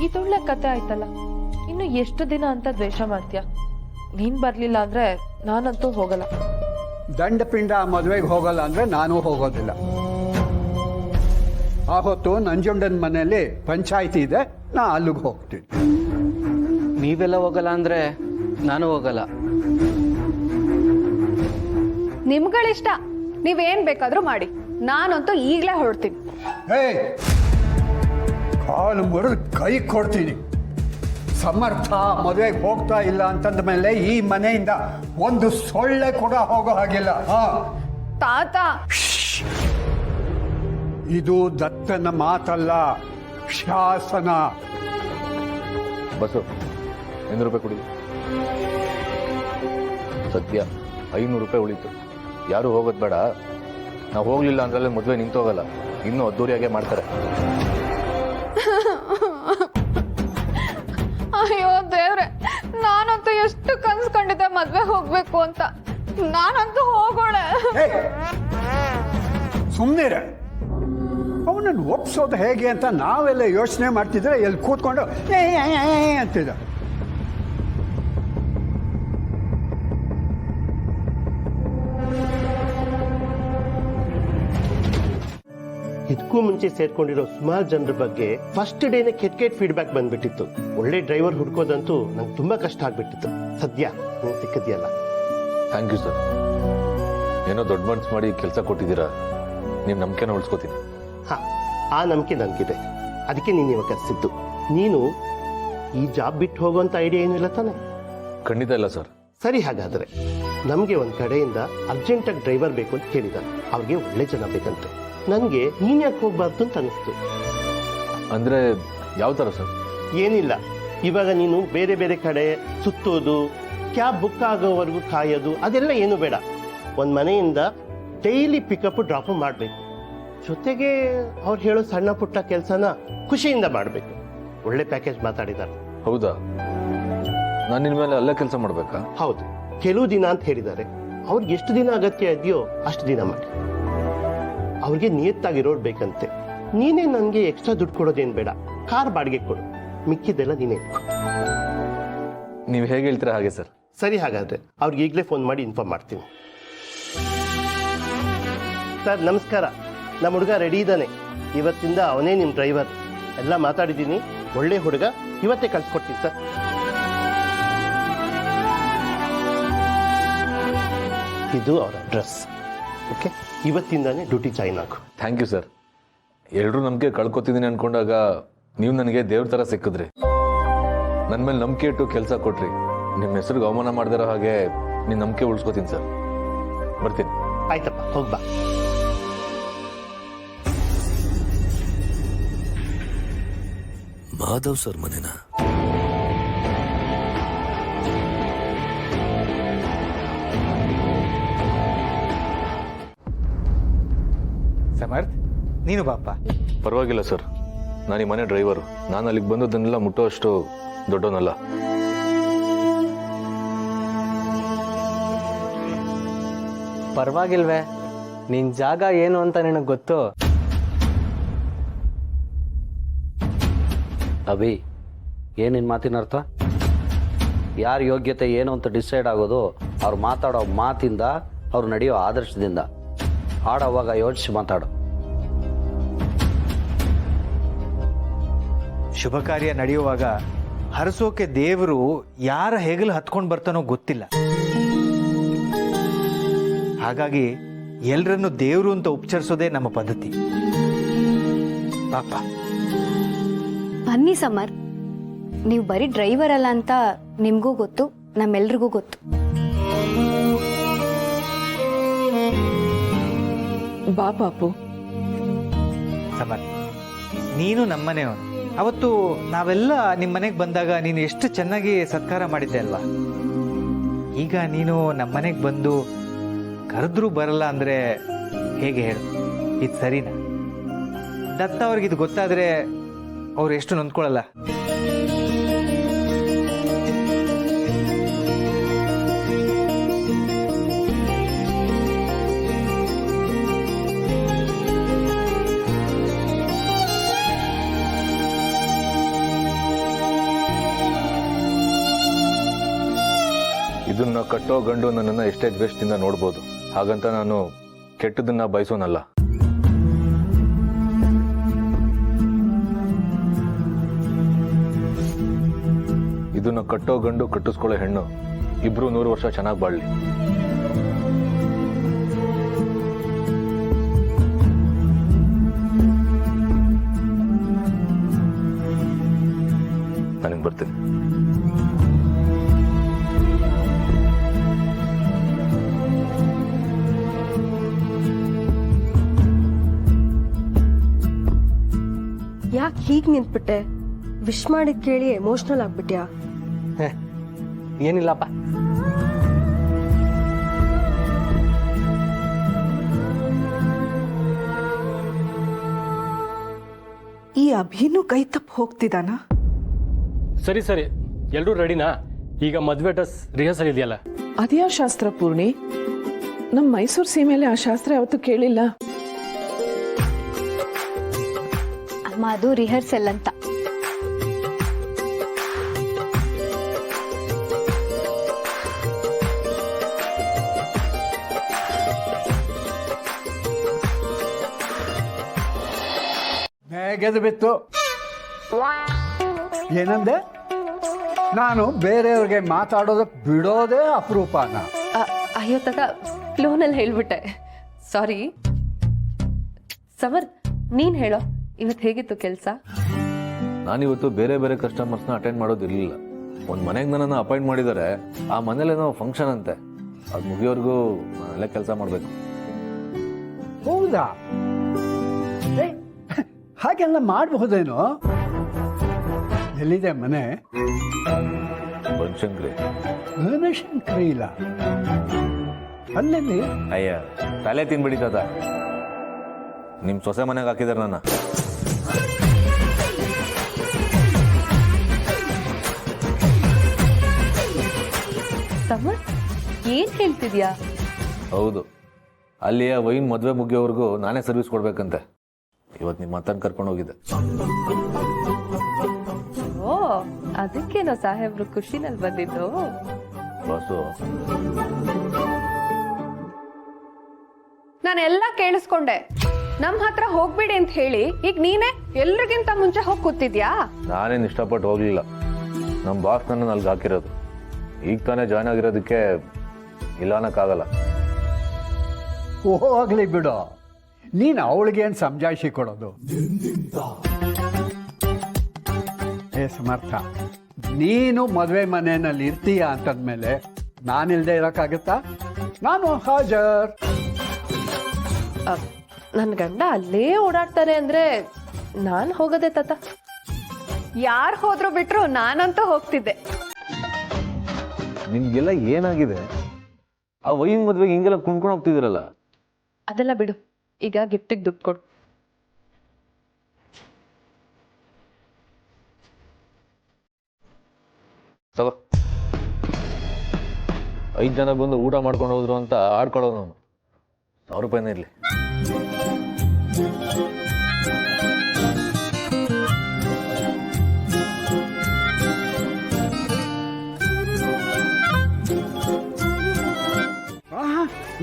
ಇದೊಳ್ಳೆ ಕತೆ ಆಯ್ತಲ್ಲ. ಇನ್ನು ಎಷ್ಟು ದಿನ ಅಂತ ದ್ವೇಷ ಮಾಡ್ತೀಯ? ನೀನ್ ಬರ್ಲಿಲ್ಲ ಅಂದ್ರೆ ನಾನಂತೂ ಹೋಗಲ್ಲ. ದಂಡಪಿಂಡ ಮದುವೆಗೆ ಹೋಗಲ್ಲ ಅಂದ್ರೆ ನಾನು ಹೋಗೋದಿಲ್ಲ. ಆ ಹೊತ್ತು ನಂಜುಂಡನ ಮನೆಯಲ್ಲಿ ಪಂಚಾಯಿತಿ ಇದೆ, ನಾ ಅಲ್ಲಿಗೆ ಹೋಗ್ತೀನಿ. ನೀವೆಲ್ಲ ಹೋಗಲ್ಲ ಅಂದ್ರೆ ನಾನು ಹೋಗಲ್ಲ. ನಿಮ್ಗಳಿಷ್ಟ, ನೀವೇನ್ ಬೇಕಾದ್ರೂ ಮಾಡಿ, ನಾನಂತೂ ಈಗ್ಲೇ ಹೊರಡ್ತೀನಿ. ಹೇ, ಕಾಲು ಮುರಿದು ಕೈ ಕೊಡ್ತೀನಿ. ಸಮರ್ಥ ಮದುವೆಗೆ ಹೋಗ್ತಾ ಇಲ್ಲ ಅಂತಂದ ಮೇಲೆ ಈ ಮನೆಯಿಂದ ಒಂದು ಸೊಳ್ಳೆ ಕೂಡ ಹೋಗೋ ಹಾಗಿಲ್ಲ. ತಾತ, ಇದು ದತ್ತನ ಮಾತಲ್ಲ, ಶಾಸನ. ಬಸ್ಸು 500 ರೂಪಾಯಿ ಕೊಡಿ. ಸದ್ಯ 500 ರೂಪಾಯಿ ಉಳಿತು. ಯಾರು ಹೋಗೋದು ಬೇಡ. ನಾವು ಹೋಗ್ಲಿಲ್ಲ ಅಂದ್ರೆ ಮದುವೆ ನಿಂತೋಗಲ್ಲ, ಇನ್ನೂ ಅದ್ದೂರಿಯಾಗೆ ಮಾಡ್ತಾರೆ. ಅಯ್ಯೋ ದೇವ್ರೆ, ನಾನಂತೂ ಎಷ್ಟು ಕನ್ಸ್ಕೊಂಡಿದ್ದೆ ಮದ್ವೆ ಹೋಗ್ಬೇಕು ಅಂತ. ನಾನಂತೂ ಹೋಗೋಳೆ. ಸುಮ್ಮನೆ ಅವನನ್ನು ಒಪ್ಸೋದು ಹೇಗೆ ಅಂತ ನಾವೆಲ್ಲ ಯೋಚನೆ ಮಾಡ್ತಿದ್ರೆ ಎಲ್ಲಿ ಕೂತ್ಕೊಂಡು ಅಂತಿದ್ದ. ಇದಕ್ಕೂ ಮುಂಚೆ ಸೇರ್ಕೊಂಡಿರೋ ಸುಮಾರು ಜನರ ಬಗ್ಗೆ ಫಸ್ಟ್ ಡೇನೆ ಕೆಟ್ಟ ಫೀಡ್ಬ್ಯಾಕ್ ಬಂದ್ಬಿಟ್ಟಿತ್ತು. ಒಳ್ಳೆ ಡ್ರೈವರ್ ಹುಡ್ಕೋದಂತೂ ನಂಗೆ ತುಂಬಾ ಕಷ್ಟ ಆಗ್ಬಿಟ್ಟಿತ್ತು. ಸದ್ಯ ನೀನು ಸಿಕ್ಕಿದ್ಯಲ್ಲ, ಥ್ಯಾಂಕ್ ಯು ಸರ್. ಏನೋ ದೊಡ್ಡ ಮನ್ಸು ಮಾಡಿ ಕೆಲಸ ಕೊಟ್ಟಿದ್ದೀರಾ. ನಿಮ್ಮ ನಂಬಿಕೆನ ಉಳಿಸ್ಕೋತೀನಿ. ಹಾ, ಆ ನಂಬಿಕೆ ನನಗಿದೆ. ಅದಕ್ಕೆ ನೀನು ಇವಾಗ ಕರೆಸಿದ್ದು. ನೀನು ಈ ಜಾಬ್ ಬಿಟ್ಟು ಹೋಗುವಂತ ಐಡಿಯಾ ಏನಿಲ್ಲ ತಾನೆ? ಖಂಡಿತ ಇಲ್ಲ ಸರ್. ಸರಿ, ಹಾಗಾದ್ರೆ ನಮಗೆ ಒಂದು ಕಡೆಯಿಂದ ಅರ್ಜೆಂಟಾಗಿ ಡ್ರೈವರ್ ಬೇಕು ಅಂತ ಕೇಳಿದ್ದಾರೆ. ಅವ್ರಿಗೆ ಒಳ್ಳೆ ಜನ ಬೇಕಂತೆ. ನನಗೆ ನೀನ್ ಯಾಕೆ ಹೋಗ್ಬಾರ್ದು ಅಂತ ಅನಿಸ್ತು. ಅಂದ್ರೆ ಯಾವ ತರ ಸರ್? ಏನಿಲ್ಲ, ಇವಾಗ ನೀನು ಬೇರೆ ಬೇರೆ ಕಡೆ ಸುತ್ತೋದು, ಕ್ಯಾಬ್ ಬುಕ್ ಆಗೋವರೆಗೂ ಕಾಯೋದು, ಅದೆಲ್ಲ ಏನು ಬೇಡ. ಒಂದು ಮನೆಯಿಂದ ಡೈಲಿ ಪಿಕಪ್ ಡ್ರಾಪ್ ಮಾಡಬೇಕು. ಜೊತೆಗೆ ಅವ್ರು ಹೇಳೋ ಸಣ್ಣ ಪುಟ್ಟ ಕೆಲಸನ ಖುಷಿಯಿಂದ ಮಾಡಬೇಕು. ಒಳ್ಳೆ ಪ್ಯಾಕೇಜ್ ಮಾತಾಡಿದ್ದಾರೆ. ಹೌದಾ? ನಾನು ನಿನ್ನ ಮೇಲೆ ಅಲ್ಲೇ ಕೆಲಸ ಮಾಡ್ಬೇಕಾ? ಹೌದು, ಕೆಲವು ದಿನ ಅಂತ ಹೇಳಿದ್ದಾರೆ. ಅವ್ರಿಗೆ ಎಷ್ಟು ದಿನ ಅಗತ್ಯ ಇದೆಯೋ ಅಷ್ಟು ದಿನ ಮಾಡಿ. ಅವ್ರಿಗೆ ನಿಯತ್ತಾಗಿರೋರು ಬೇಕಂತೆ. ನೀನೇ ನನಗೆ ಎಕ್ಸ್ಟ್ರಾ ದುಡ್ಡು ಕೊಡೋದೇನು ಬೇಡ, ಕಾರ್ ಬಾಡಿಗೆ ಕೊಡು, ಮಿಕ್ಕಿದ್ದೆಲ್ಲ ನೀನೇ. ನೀವು ಹೇಗೆ ಹೇಳ್ತೀರಾ ಹಾಗೆ ಸರ್. ಸರಿ, ಹಾಗಾದ್ರೆ ಅವ್ರಿಗೆ ಈಗಲೇ ಫೋನ್ ಮಾಡಿ ಇನ್ಫಾರ್ಮ್ ಮಾಡ್ತೀನಿ. ಸರ್ ನಮಸ್ಕಾರ, ನಮ್ಮ ಹುಡುಗ ರೆಡಿ ಇದ್ದಾನೆ. ಇವತ್ತಿಂದ ಅವನೇ ನಿಮ್ಮ ಡ್ರೈವರ್. ಎಲ್ಲ ಮಾತಾಡಿದ್ದೀನಿ. ಒಳ್ಳೆ ಹುಡುಗ, ಇವತ್ತೇ ಕಳ್ಸಿಕೊಡ್ತೀನಿ ಸರ್. ಇದು ಅವರ ಅಡ್ರೆಸ್. ಓಕೆ, ಇವತ್ತಿಂದಾನೇ ಡ್ಯೂಟಿ ಜಾಯಿನ್ ಆಗು. Thank you sir. ಎಲ್ಲರೂ ನಂಬಿಕೆ ಕಳ್ಕೊತಿದ್ದೀನಿ ಅನ್ಕೊಂಡಾಗ ನೀವು ನನಗೆ ದೇವ್ರ ಥರ ಸಿಕ್ಕಿದ್ರಿ. ನನ್ನ ಮೇಲೆ ನಂಬಿಕೆ ಇಟ್ಟು ಕೆಲಸ ಕೊಟ್ರಿ. ನಿಮ್ಮ ಹೆಸರಿಗೆ ಅವಮಾನ ಮಾಡ್ದಿರೋ ಹಾಗೆ ನೀನು ನಂಬಿಕೆ ಉಳಿಸ್ಕೋತೀನಿ ಸರ್. ಬರ್ತೀನಿ. ಆಯ್ತಪ್ಪ, ಹೋಗ್ಬಾ. ಮಾಧವ್ ಸರ್ ಮನೆನಾ? ಸಮರ್ಥ್, ನೀನು ಬಾಪ. ಪರವಾಗಿಲ್ಲ ಸರ್, ನಾನು ಈ ಮನೆ ಡ್ರೈವರು. ನಾನು ಅಲ್ಲಿಗೆ ಬಂದದನ್ನೆಲ್ಲ ಮುಟ್ಟೋ ಅಷ್ಟು ದೊಡ್ಡವನಲ್ಲ. ಪರವಾಗಿಲ್ವೇ? ನಿನ್ ಜಾಗ ಏನು ಅಂತ ನಿನಗೆ ಗೊತ್ತು? ಅಭಿ, ಏನಿನ್ ಮಾತಿನ ಅರ್ಥ? ಯಾರ ಯೋಗ್ಯತೆ ಏನು ಅಂತ ಡಿಸೈಡ್ ಆಗೋದು ಅವ್ರು ಮಾತಾಡೋ ಮಾತಿಂದ, ಅವ್ರು ನಡೆಯೋ ಆದರ್ಶದಿಂದ. ಆಡೋವಾಗ ಯೋಚಿಸಿ ಮಾತಾಡು. ಶುಭ ಕಾರ್ಯ ನಡೆಯುವಾಗ ಹರಸೋಕೆ ದೇವರು ಯಾರ ಹೆಗಲು ಹತ್ಕೊಂಡು ಬರ್ತಾನೋ ಗೊತ್ತಿಲ್ಲ. ಹಾಗಾಗಿ ಎಲ್ಲರನ್ನು ದೇವರು ಅಂತ ಉಪಚರಿಸೋದೇ ನಮ್ಮ ಪದ್ಧತಿ. ಪಾಪ ಬನ್ನಿ ಸಮರ್, ನೀವು ಬರೀ ಡ್ರೈವರ್ ಅಲ್ಲ ಅಂತ ನಿಮ್ಗೂ ಗೊತ್ತು, ನಮ್ಮೆಲ್ರಿಗೂ ಗೊತ್ತು. ಬಾ ಪಾಪು. ಸಮರ್, ನೀನು ನಮ್ಮನೆಯವನು. ಅವತ್ತು ನಾವೆಲ್ಲ ನಿಮ್ಮ ಮನೆಗೆ ಬಂದಾಗ ನೀನು ಎಷ್ಟು ಚೆನ್ನಾಗಿ ಸತ್ಕಾರ ಮಾಡಿದ್ದೆ ಅಲ್ವಾ? ಈಗ ನೀನು ನಮ್ಮನೆಗೆ ಬಂದು ಕರೆದ್ರೂ ಬರಲ್ಲ ಅಂದ್ರೆ ಹೇಗೆ ಹೇಳು? ಇದು ಸರಿನಾ? ದತ್ತ ಅವ್ರಿಗೆ ಇದು ಗೊತ್ತಾದ್ರೆ ಅವ್ರು ಎಷ್ಟು ನೊಂದ್ಕೊಳ್ಳಲ್ಲ. ಇದನ್ನ ಕಟ್ಟೋ ಗಂಡು ನನ್ನನ್ನು ಎಷ್ಟೇ ದ್ವೇಷದಿಂದ ನೋಡ್ಬೋದು, ಹಾಗಂತ ನಾನು ಕೆಟ್ಟದನ್ನ ಬಯಸೋನಲ್ಲ. ಇದನ್ನ ಕಟ್ಟೋ ಗಂಡು ಕಟ್ಟಿಸ್ಕೊಳ್ಳೋ ಹೆಣ್ಣು ಇಬ್ರು 100 ವರ್ಷ ಚೆನ್ನಾಗಿ ಬಾಳ್ಲಿ. ನನಗೆ ಬರ್ತೀನಿ. ಯಾಕೆ ಹೀಗೆ ನಿಂತ್ಬಿಟ್ಟೆ? ವಿಶ್ ಮಾಡಿದ್ ಕೇಳಿ ಎಮೋಷನಲ್ ಆಗ್ಬಿಟ್ಯಾ? ಏನಿಲ್ಲಪ್ಪ. ಈ ಅಭಿನೂ ಕೈ ತಪ್ಪು ಹೋಗ್ತಿದ್ದಾನ? ಸರಿ ಸರಿ, ಎಲ್ಲರೂ ರೆಡಿನಾ? ಈಗ ಮದ್ವೆ ಡ್ರೆಸ್ ರಿಹರ್ಸಲ್ ಇದೆಯಲ್ಲ. ಅದ್ಯಾ ಶಾಸ್ತ್ರ ಪೂರ್ಣಿ? ನಮ್ಮ ಮೈಸೂರು ಸೀಮೆಯಲ್ಲಿ ಆ ಶಾಸ್ತ್ರ ಯಾವತ್ತೂ ಕೇಳಿಲ್ಲ. ಅಮ್ಮ, ಅದು ರಿಹರ್ಸಲ್ ಅಂತ. ಗೆದ್ದು ಬಿತ್ತು. ಏನಂದೆ? ನಾನು ಬೇರೆಯವ್ರಿಗೆ ಮಾತಾಡೋದಕ್ಕೆ ಬಿಡೋದೇ ಅಪರೂಪನ. ಅಯ್ಯೋ ತಗ, ಫ್ಲೋನಲ್ಲಿ ಹೇಳ್ಬಿಟ್ಟೆ, ಸಾರಿ. ಸಮರ್, ನೀನ್ ಹೇಳೋ, ಇವತ್ತು ಹೇಗಿತ್ತು ಕೆಲಸ? ನಾನಿವತ್ತು ಬೇರೆ ಬೇರೆ ಕಸ್ಟಮರ್ಸ್ನ ಅಟೆಂಡ್ ಮಾಡೋದಿರಲಿಲ್ಲ. ಒಂದು ಮನೆಗೆ ನನ್ನನ್ನು ಅಪಾಯಿಂಟ್ ಮಾಡಿದ್ದಾರೆ. ಆ ಮನೇಲೇನೋ ಫಂಕ್ಷನ್ ಅಂತೆ, ಅದು ಮುಗಿಯೋರ್ಗೂ ನಾನೆಲ್ಲ ಕೆಲಸ ಮಾಡಬೇಕು. ಹೌದಾ? ಹಾಗೆಲ್ಲ ಮಾಡಬಹುದೇನೋ? ಎಲ್ಲಿದೆ ಮನೆ? ಬನಶಂಕರಿ. ಬನಶಂಕರಿ ಇಲ್ಲ, ಅಲ್ಲೆಲ್ಲಿ? ಅಯ್ಯ, ತಲೆ ತಿನ್ಬಿಡಿ ತಾತ. ನಿಮ್ಮ ಸೊಸೆ ಮನೆಗೆ ಹಾಕಿದಾರೆ ನನ್ನ. ಸಮರ್, ಏನ್ ಹೇಳ್ತಿದ್ಯಾ? ಹೌದು, ಅಲ್ಲಿಯ ವೈನ್ ಮದುವೆ ಮುಗಿಯೋವರೆಗೂ ನಾನೇ ಸರ್ವಿಸ್ ಕೊಡ್ಬೇಕಂತೆ. ಇವತ್ತು ನಿಮ್ಮ ಮಾತನ್ನು ಕರ್ಕೊಂಡು ಹೋಗಿದ್ದೆ. ಓ, ಅದಕ್ಕೇನೋ ಸಾಹೇಬ್ರು ಖುಷಿನಲ್ಲಿ ಬಂದಿದ್ದು. ಬಾಸು, ನಾನೆಲ್ಲ ಕೇಳಿಸ್ಕೊಂಡೆ. ನಮ್ ಹತ್ರ ಹೋಗ್ಬಿಡಿ ಅಂತ ಹೇಳಿ ಈಗ ನೀನೇ ಎಲ್ರಿಗಿಂತ ಮುಂಚೆ ಹೋಗಿ ಕೂತಿದ್ಯಾ? ನಾನೇನು ಇಷ್ಟಪಟ್ಟು ಹೋಗ್ಲಿಲ್ಲ. ನಮ್ಮ ಬಾಸ್ ನನ್ನ ಅಲ್ಲಿಗೆ ಹಾಕಿರೋದು. ಈಗ ತಾನೇ ಜಾಯ್ನ್ ಆಗಿರೋದಕ್ಕೆ ಇಲ್ಲ ಅನ್ನಕ್ಕಾಗಲ್ಲ. ಹೋಗ್ಲಿ ಬಿಡು, ನೀನು ಅವಳಿಗೇನು ಸಮಜಾಯಿಷಿ ಕೊಡೋದು? ಏ ಸಮರ್ಥ, ನೀನು ಮದುವೆ ಮನೆಯಲ್ಲಿ ಇರ್ತೀಯ ಅಂತಂದ್ಮೇಲೆ ನಾನಿಲ್ದೆ ಇರೋಕ್ಕಾಗತ್ತಾ? ನಾನು ಹಾಜರ್. ನನ್ ಗಂಡ ಅಲ್ಲೇ ಓಡಾಡ್ತಾರೆ ಅಂದ್ರೆ ನಾನ್ ಹೋಗದೆ ತಾತ. ಯಾರು ಹೋದ್ರು ಬಿಟ್ರು ನಾನಂತೂ ಹೋಗ್ತಿದ್ದೆ. ನಿಮ್ಗೆಲ್ಲ ಏನಾಗಿದೆ? ಆ ವೈನ್ ಮದುವೆಗೆ ಹಿಂಗೆಲ್ಲ ಕುಣ್ಕೊಂಡು ಹೋಗ್ತಿದ್ದೀರಲ್ಲ. ಅದೆಲ್ಲ ಬಿಡು, ಈಗ ಗಿಫ್ಟಿಗೆ ದುಡ್ಡು ಕೊಡು. ತಗೋ. 5 ಜನ ಬಂದು ಊಟ ಮಾಡ್ಕೊಂಡು ಹೋದ್ರು ಅಂತ ಆಡ್ಕೊಳ್ಳೋ ನಾನು. 1,000 ಇರಲಿ.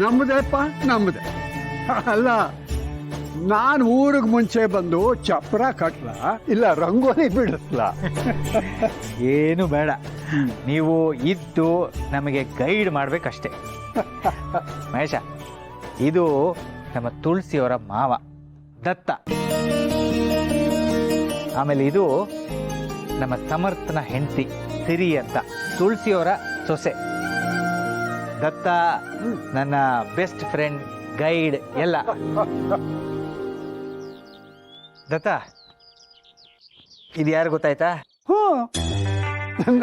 ನಮ್ಮದೇಪ್ಪ ನಮ್ಮದೇ. ಅಲ್ಲ, ನಾನು ಊರಿಗೆ ಮುಂಚೆ ಬಂದು ಚಪ್ರ ಕಟ್ಲ ಇಲ್ಲ ರಂಗೋಲಿ ಬಿಡಿಸ್ಲ? ಏನು ಬೇಡ, ನೀವು ಇದ್ದು ನಮಗೆ ಗೈಡ್ ಮಾಡ್ಬೇಕಷ್ಟೆ. ಮಹೇಶ, ಇದು ನಮ್ಮ ತುಳಸಿಯವರ ಮಾವ ದತ್ತ. ಆಮೇಲೆ ಇದು ನಮ್ಮ ಸಮರ್ಥನ ಹೆಂಡತಿ ಸಿರಿ ಅಂತ, ತುಳಸಿಯವರ ಸೊಸೆ. ದತ್ತ ನನ್ನ ಬೆಸ್ಟ್ ಫ್ರೆಂಡ್, ಗೈಡ್ ಎಲ್ಲ. ದತ್ತ, ಇದು ಯಾರು ಗೊತ್ತಾಯ್ತಾ? ಹ್ಞೂ,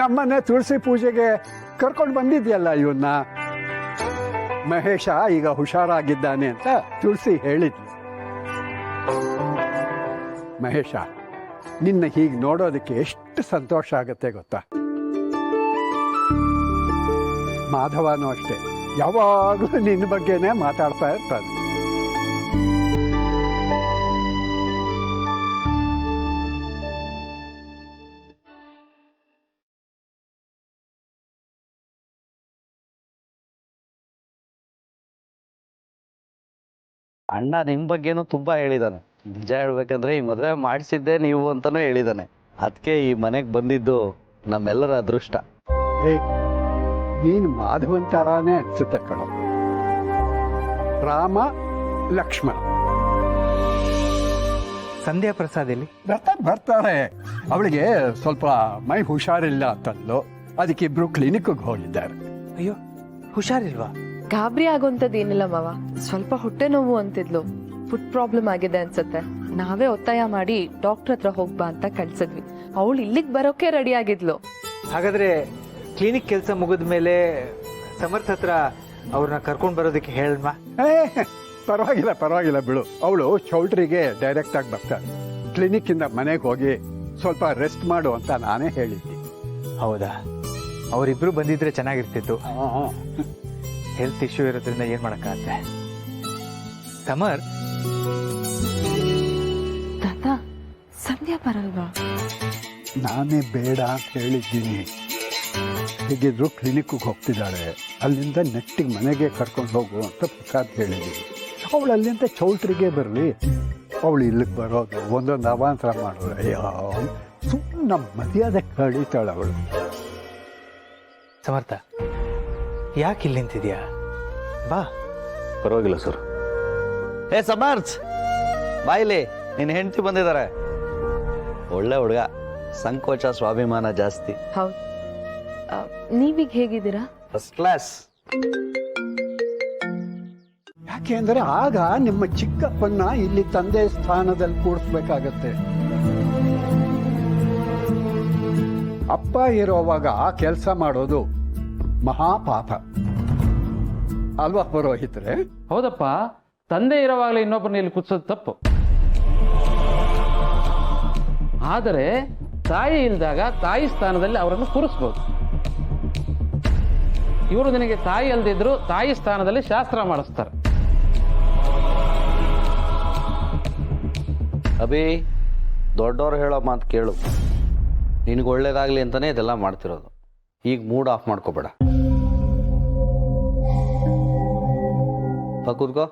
ನಮ್ಮನೆ ತುಳಸಿ ಪೂಜೆಗೆ ಕರ್ಕೊಂಡು ಬಂದಿದ್ಯಲ್ಲ ಇವನ್ನ. ಮಹೇಶ ಈಗ ಹುಷಾರಾಗಿದ್ದಾನೆ ಅಂತ ತುಳಸಿ ಹೇಳಿದ್ಲು. ಮಹೇಶ, ನಿನ್ನ ಹೀಗೆ ನೋಡೋದಕ್ಕೆ ಎಷ್ಟು ಸಂತೋಷ ಆಗುತ್ತೆ ಗೊತ್ತಾ? ಮಾಧವನೂ ಅಷ್ಟೇ, ಯಾವಾಗಲೂ ನಿನ್ನ ಬಗ್ಗೆನೇ ಮಾತಾಡ್ತಾ ಇರ್ತಾನೆ. ಅಣ್ಣ ನಿಮ್ಮ ಬಗ್ಗೆನೂ ತುಂಬ ಹೇಳಿದ್ದಾನೆ. ನಿಜ ಹೇಳ್ಬೇಕಂದ್ರೆ ಈ ಮದುವೆ ಮಾಡಿಸಿದ್ದೆ ನೀವು ಅಂತಲೂ ಹೇಳಿದ್ದಾನೆ. ಅದಕ್ಕೆ ಈ ಮನೆಗೆ ಬಂದಿದ್ದು ನಮ್ಮೆಲ್ಲರ ಅದೃಷ್ಟ. ನೀನು ಮಾಧವನ್ ಥರಾನೇ ಅನ್ಸುತ್ತೆ ಕಣೋ. ರಾಮ ಲಕ್ಷ್ಮಣ. ಸಂಧ್ಯಾ ಪ್ರಸಾದ್ ಇಲ್ಲಿ ಬರ್ತಾರೆ. ಅವಳಿಗೆ ಸ್ವಲ್ಪ ಮೈ ಹುಷಾರಿಲ್ಲ ಅಂತಂದ್ಲು, ಅದಕ್ಕೆ ಇಬ್ರು ಕ್ಲಿನಿಕ್ಗೆ ಹೋಗಿದ್ದಾರೆ. ಅಯ್ಯೋ, ಹುಷಾರಿಲ್ವಾ? ಗಾಬರಿ ಆಗೋಂಥದ್ದು ಏನಿಲ್ಲ ಮಾವ, ಸ್ವಲ್ಪ ಹೊಟ್ಟೆ ನೋವು ಅಂತಿದ್ಲು. ಫುಡ್ ಪ್ರಾಬ್ಲಮ್ ಆಗಿದೆ ಅನ್ಸುತ್ತೆ. ನಾವೇ ಒತ್ತಾಯ ಮಾಡಿ ಡಾಕ್ಟರ್ ಹತ್ರ ಹೋಗ್ಬಾ ಅಂತ ಕಳ್ಸಿದ್ವಿ. ಅವಳು ಇಲ್ಲಿಗೆ ಬರೋಕೆ ರೆಡಿ ಆಗಿದ್ಲು. ಹಾಗಾದ್ರೆ ಕ್ಲಿನಿಕ್ ಕೆಲಸ ಮುಗಿದ ಮೇಲೆ ಸಮರ್ಥ ಹತ್ರ ಅವ್ರನ್ನ ಕರ್ಕೊಂಡು ಬರೋದಕ್ಕೆ ಹೇಳಮ್ಮ. ಪರವಾಗಿಲ್ಲ ಬಿಡು. ಅವಳು ಚೌಲ್ಟ್ರಿಗೆ ಡೈರೆಕ್ಟ್ ಆಗಿ ಬರ್ತಾಳೆ. ಕ್ಲಿನಿಕ್ಕಿಂದ ಮನೆಗೆ ಹೋಗಿ ಸ್ವಲ್ಪ ರೆಸ್ಟ್ ಮಾಡು ಅಂತ ನಾನೇ ಹೇಳಿದ್ದೆ. ಹೌದಾ? ಅವರಿಬ್ರು ಬಂದಿದ್ರೆ ಚೆನ್ನಾಗಿರ್ತಿತ್ತು. ಹೆಲ್ತ್ ಇಶ್ಯೂ ಇರೋದ್ರಿಂದ ಏನ್ ಮಾಡಕ್ಕಾಗತ್ತೆ. ಸಮರ್, ತಾತ ಸಂಧ್ಯಾ ಬರಲ್ವಾ? ನಾನೇ ಬೇಡ ಅಂತ ಹೇಳಿದ್ದೀನಿ. ಹೇಗಿದ್ರು ಕ್ಲಿನಿಕ್ಗೆ ಹೋಗ್ತಿದ್ದಾಳೆ, ಅಲ್ಲಿಂದ ನೆಟ್ಟಿಗೆ ಮನೆಗೆ ಕರ್ಕೊಂಡು ಹೋಗು ಅಂತ ಪ್ರಸಾದ್ ಹೇಳಿದ್ದೀನಿ. ಅವಳು ಅಲ್ಲಿಂದ ಚೌಲ್ಟ್ರಿಗೆ ಬರಲಿ, ಅವಳು ಇಲ್ಲಿಗೆ ಬರೋದು ಒಂದೊಂದು ಅವಾಂತರ ಮಾಡೋದು. ಅಯ್ಯೋ, ಸುಮ್ಮನೆ ನಮ್ಮ ಮರ್ಯಾದೆ ಕಳೀತಾಳೆ ಅವಳು. ಸಮರ್ಥ, ಯಾಕೆ ಇಲ್ಲಿ ನಿಂತಿದ್ಯಾ? ಬಾ. ಪರವಾಗಿಲ್ಲ ಸರ್. ಏ ಸಮರ್ಥ್, ಬಾಯಿಲಿ, ನಿನ್ನ ಹೆಂಡತಿ ಬಂದಿದ್ದಾರೆ. ಒಳ್ಳೆ ಹುಡುಗ, ಸಂಕೋಚ ಸ್ವಾಭಿಮಾನ ಜಾಸ್ತಿ. ಹೌದು. ನೀವೀಗ ಹೇಗಿದ್ದೀರಾ? First class. ಯಾಕೆಂದ್ರೆ ಆಗ ನಿಮ್ಮ ಚಿಕ್ಕಪ್ಪನ್ನ ಇಲ್ಲಿ ತಂದೆ ಸ್ಥಾನದಲ್ಲಿ ಕೂಡಿಸ್ಬೇಕಾಗತ್ತೆ. ಅಪ್ಪ ಇರೋವಾಗ ಕೆಲಸ ಮಾಡೋದು ಮಹಾಪಾಪ ಅಲ್ವಾ ಪುರೋಹಿತರೆ? ಹೌದಪ್ಪ, ತಂದೆ ಇರೋವಾಗಲೇ ಇನ್ನೊಬ್ಬರನ್ನ ಇಲ್ಲಿ ಕುದಿಸೋದು ತಪ್ಪು. ಆದರೆ ತಾಯಿ ಇಲ್ದಾಗ ತಾಯಿ ಸ್ಥಾನದಲ್ಲಿ ಅವರನ್ನು ಕೂರಿಸ್ಬೋದು. ಇವರು ನಿನಗೆ ತಾಯಿ ಅಲ್ದಿದ್ರು ತಾಯಿ ಸ್ಥಾನದಲ್ಲಿ ಶಾಸ್ತ್ರ ಮಾಡಿಸ್ತಾರೆ. ಅಭಿ, ದೊಡ್ಡವ್ರು ಹೇಳೋ ಮಾತು ಕೇಳು. ನಿನಗೆ ಒಳ್ಳೇದಾಗ್ಲಿ ಅಂತಾನೆ ಇದೆಲ್ಲ ಮಾಡ್ತಿರೋದು. ಈಗ ಮೂಡ್ ಆಫ್ ಮಾಡ್ಕೋಬೇಡ. ಕೂತ್ಕೋ.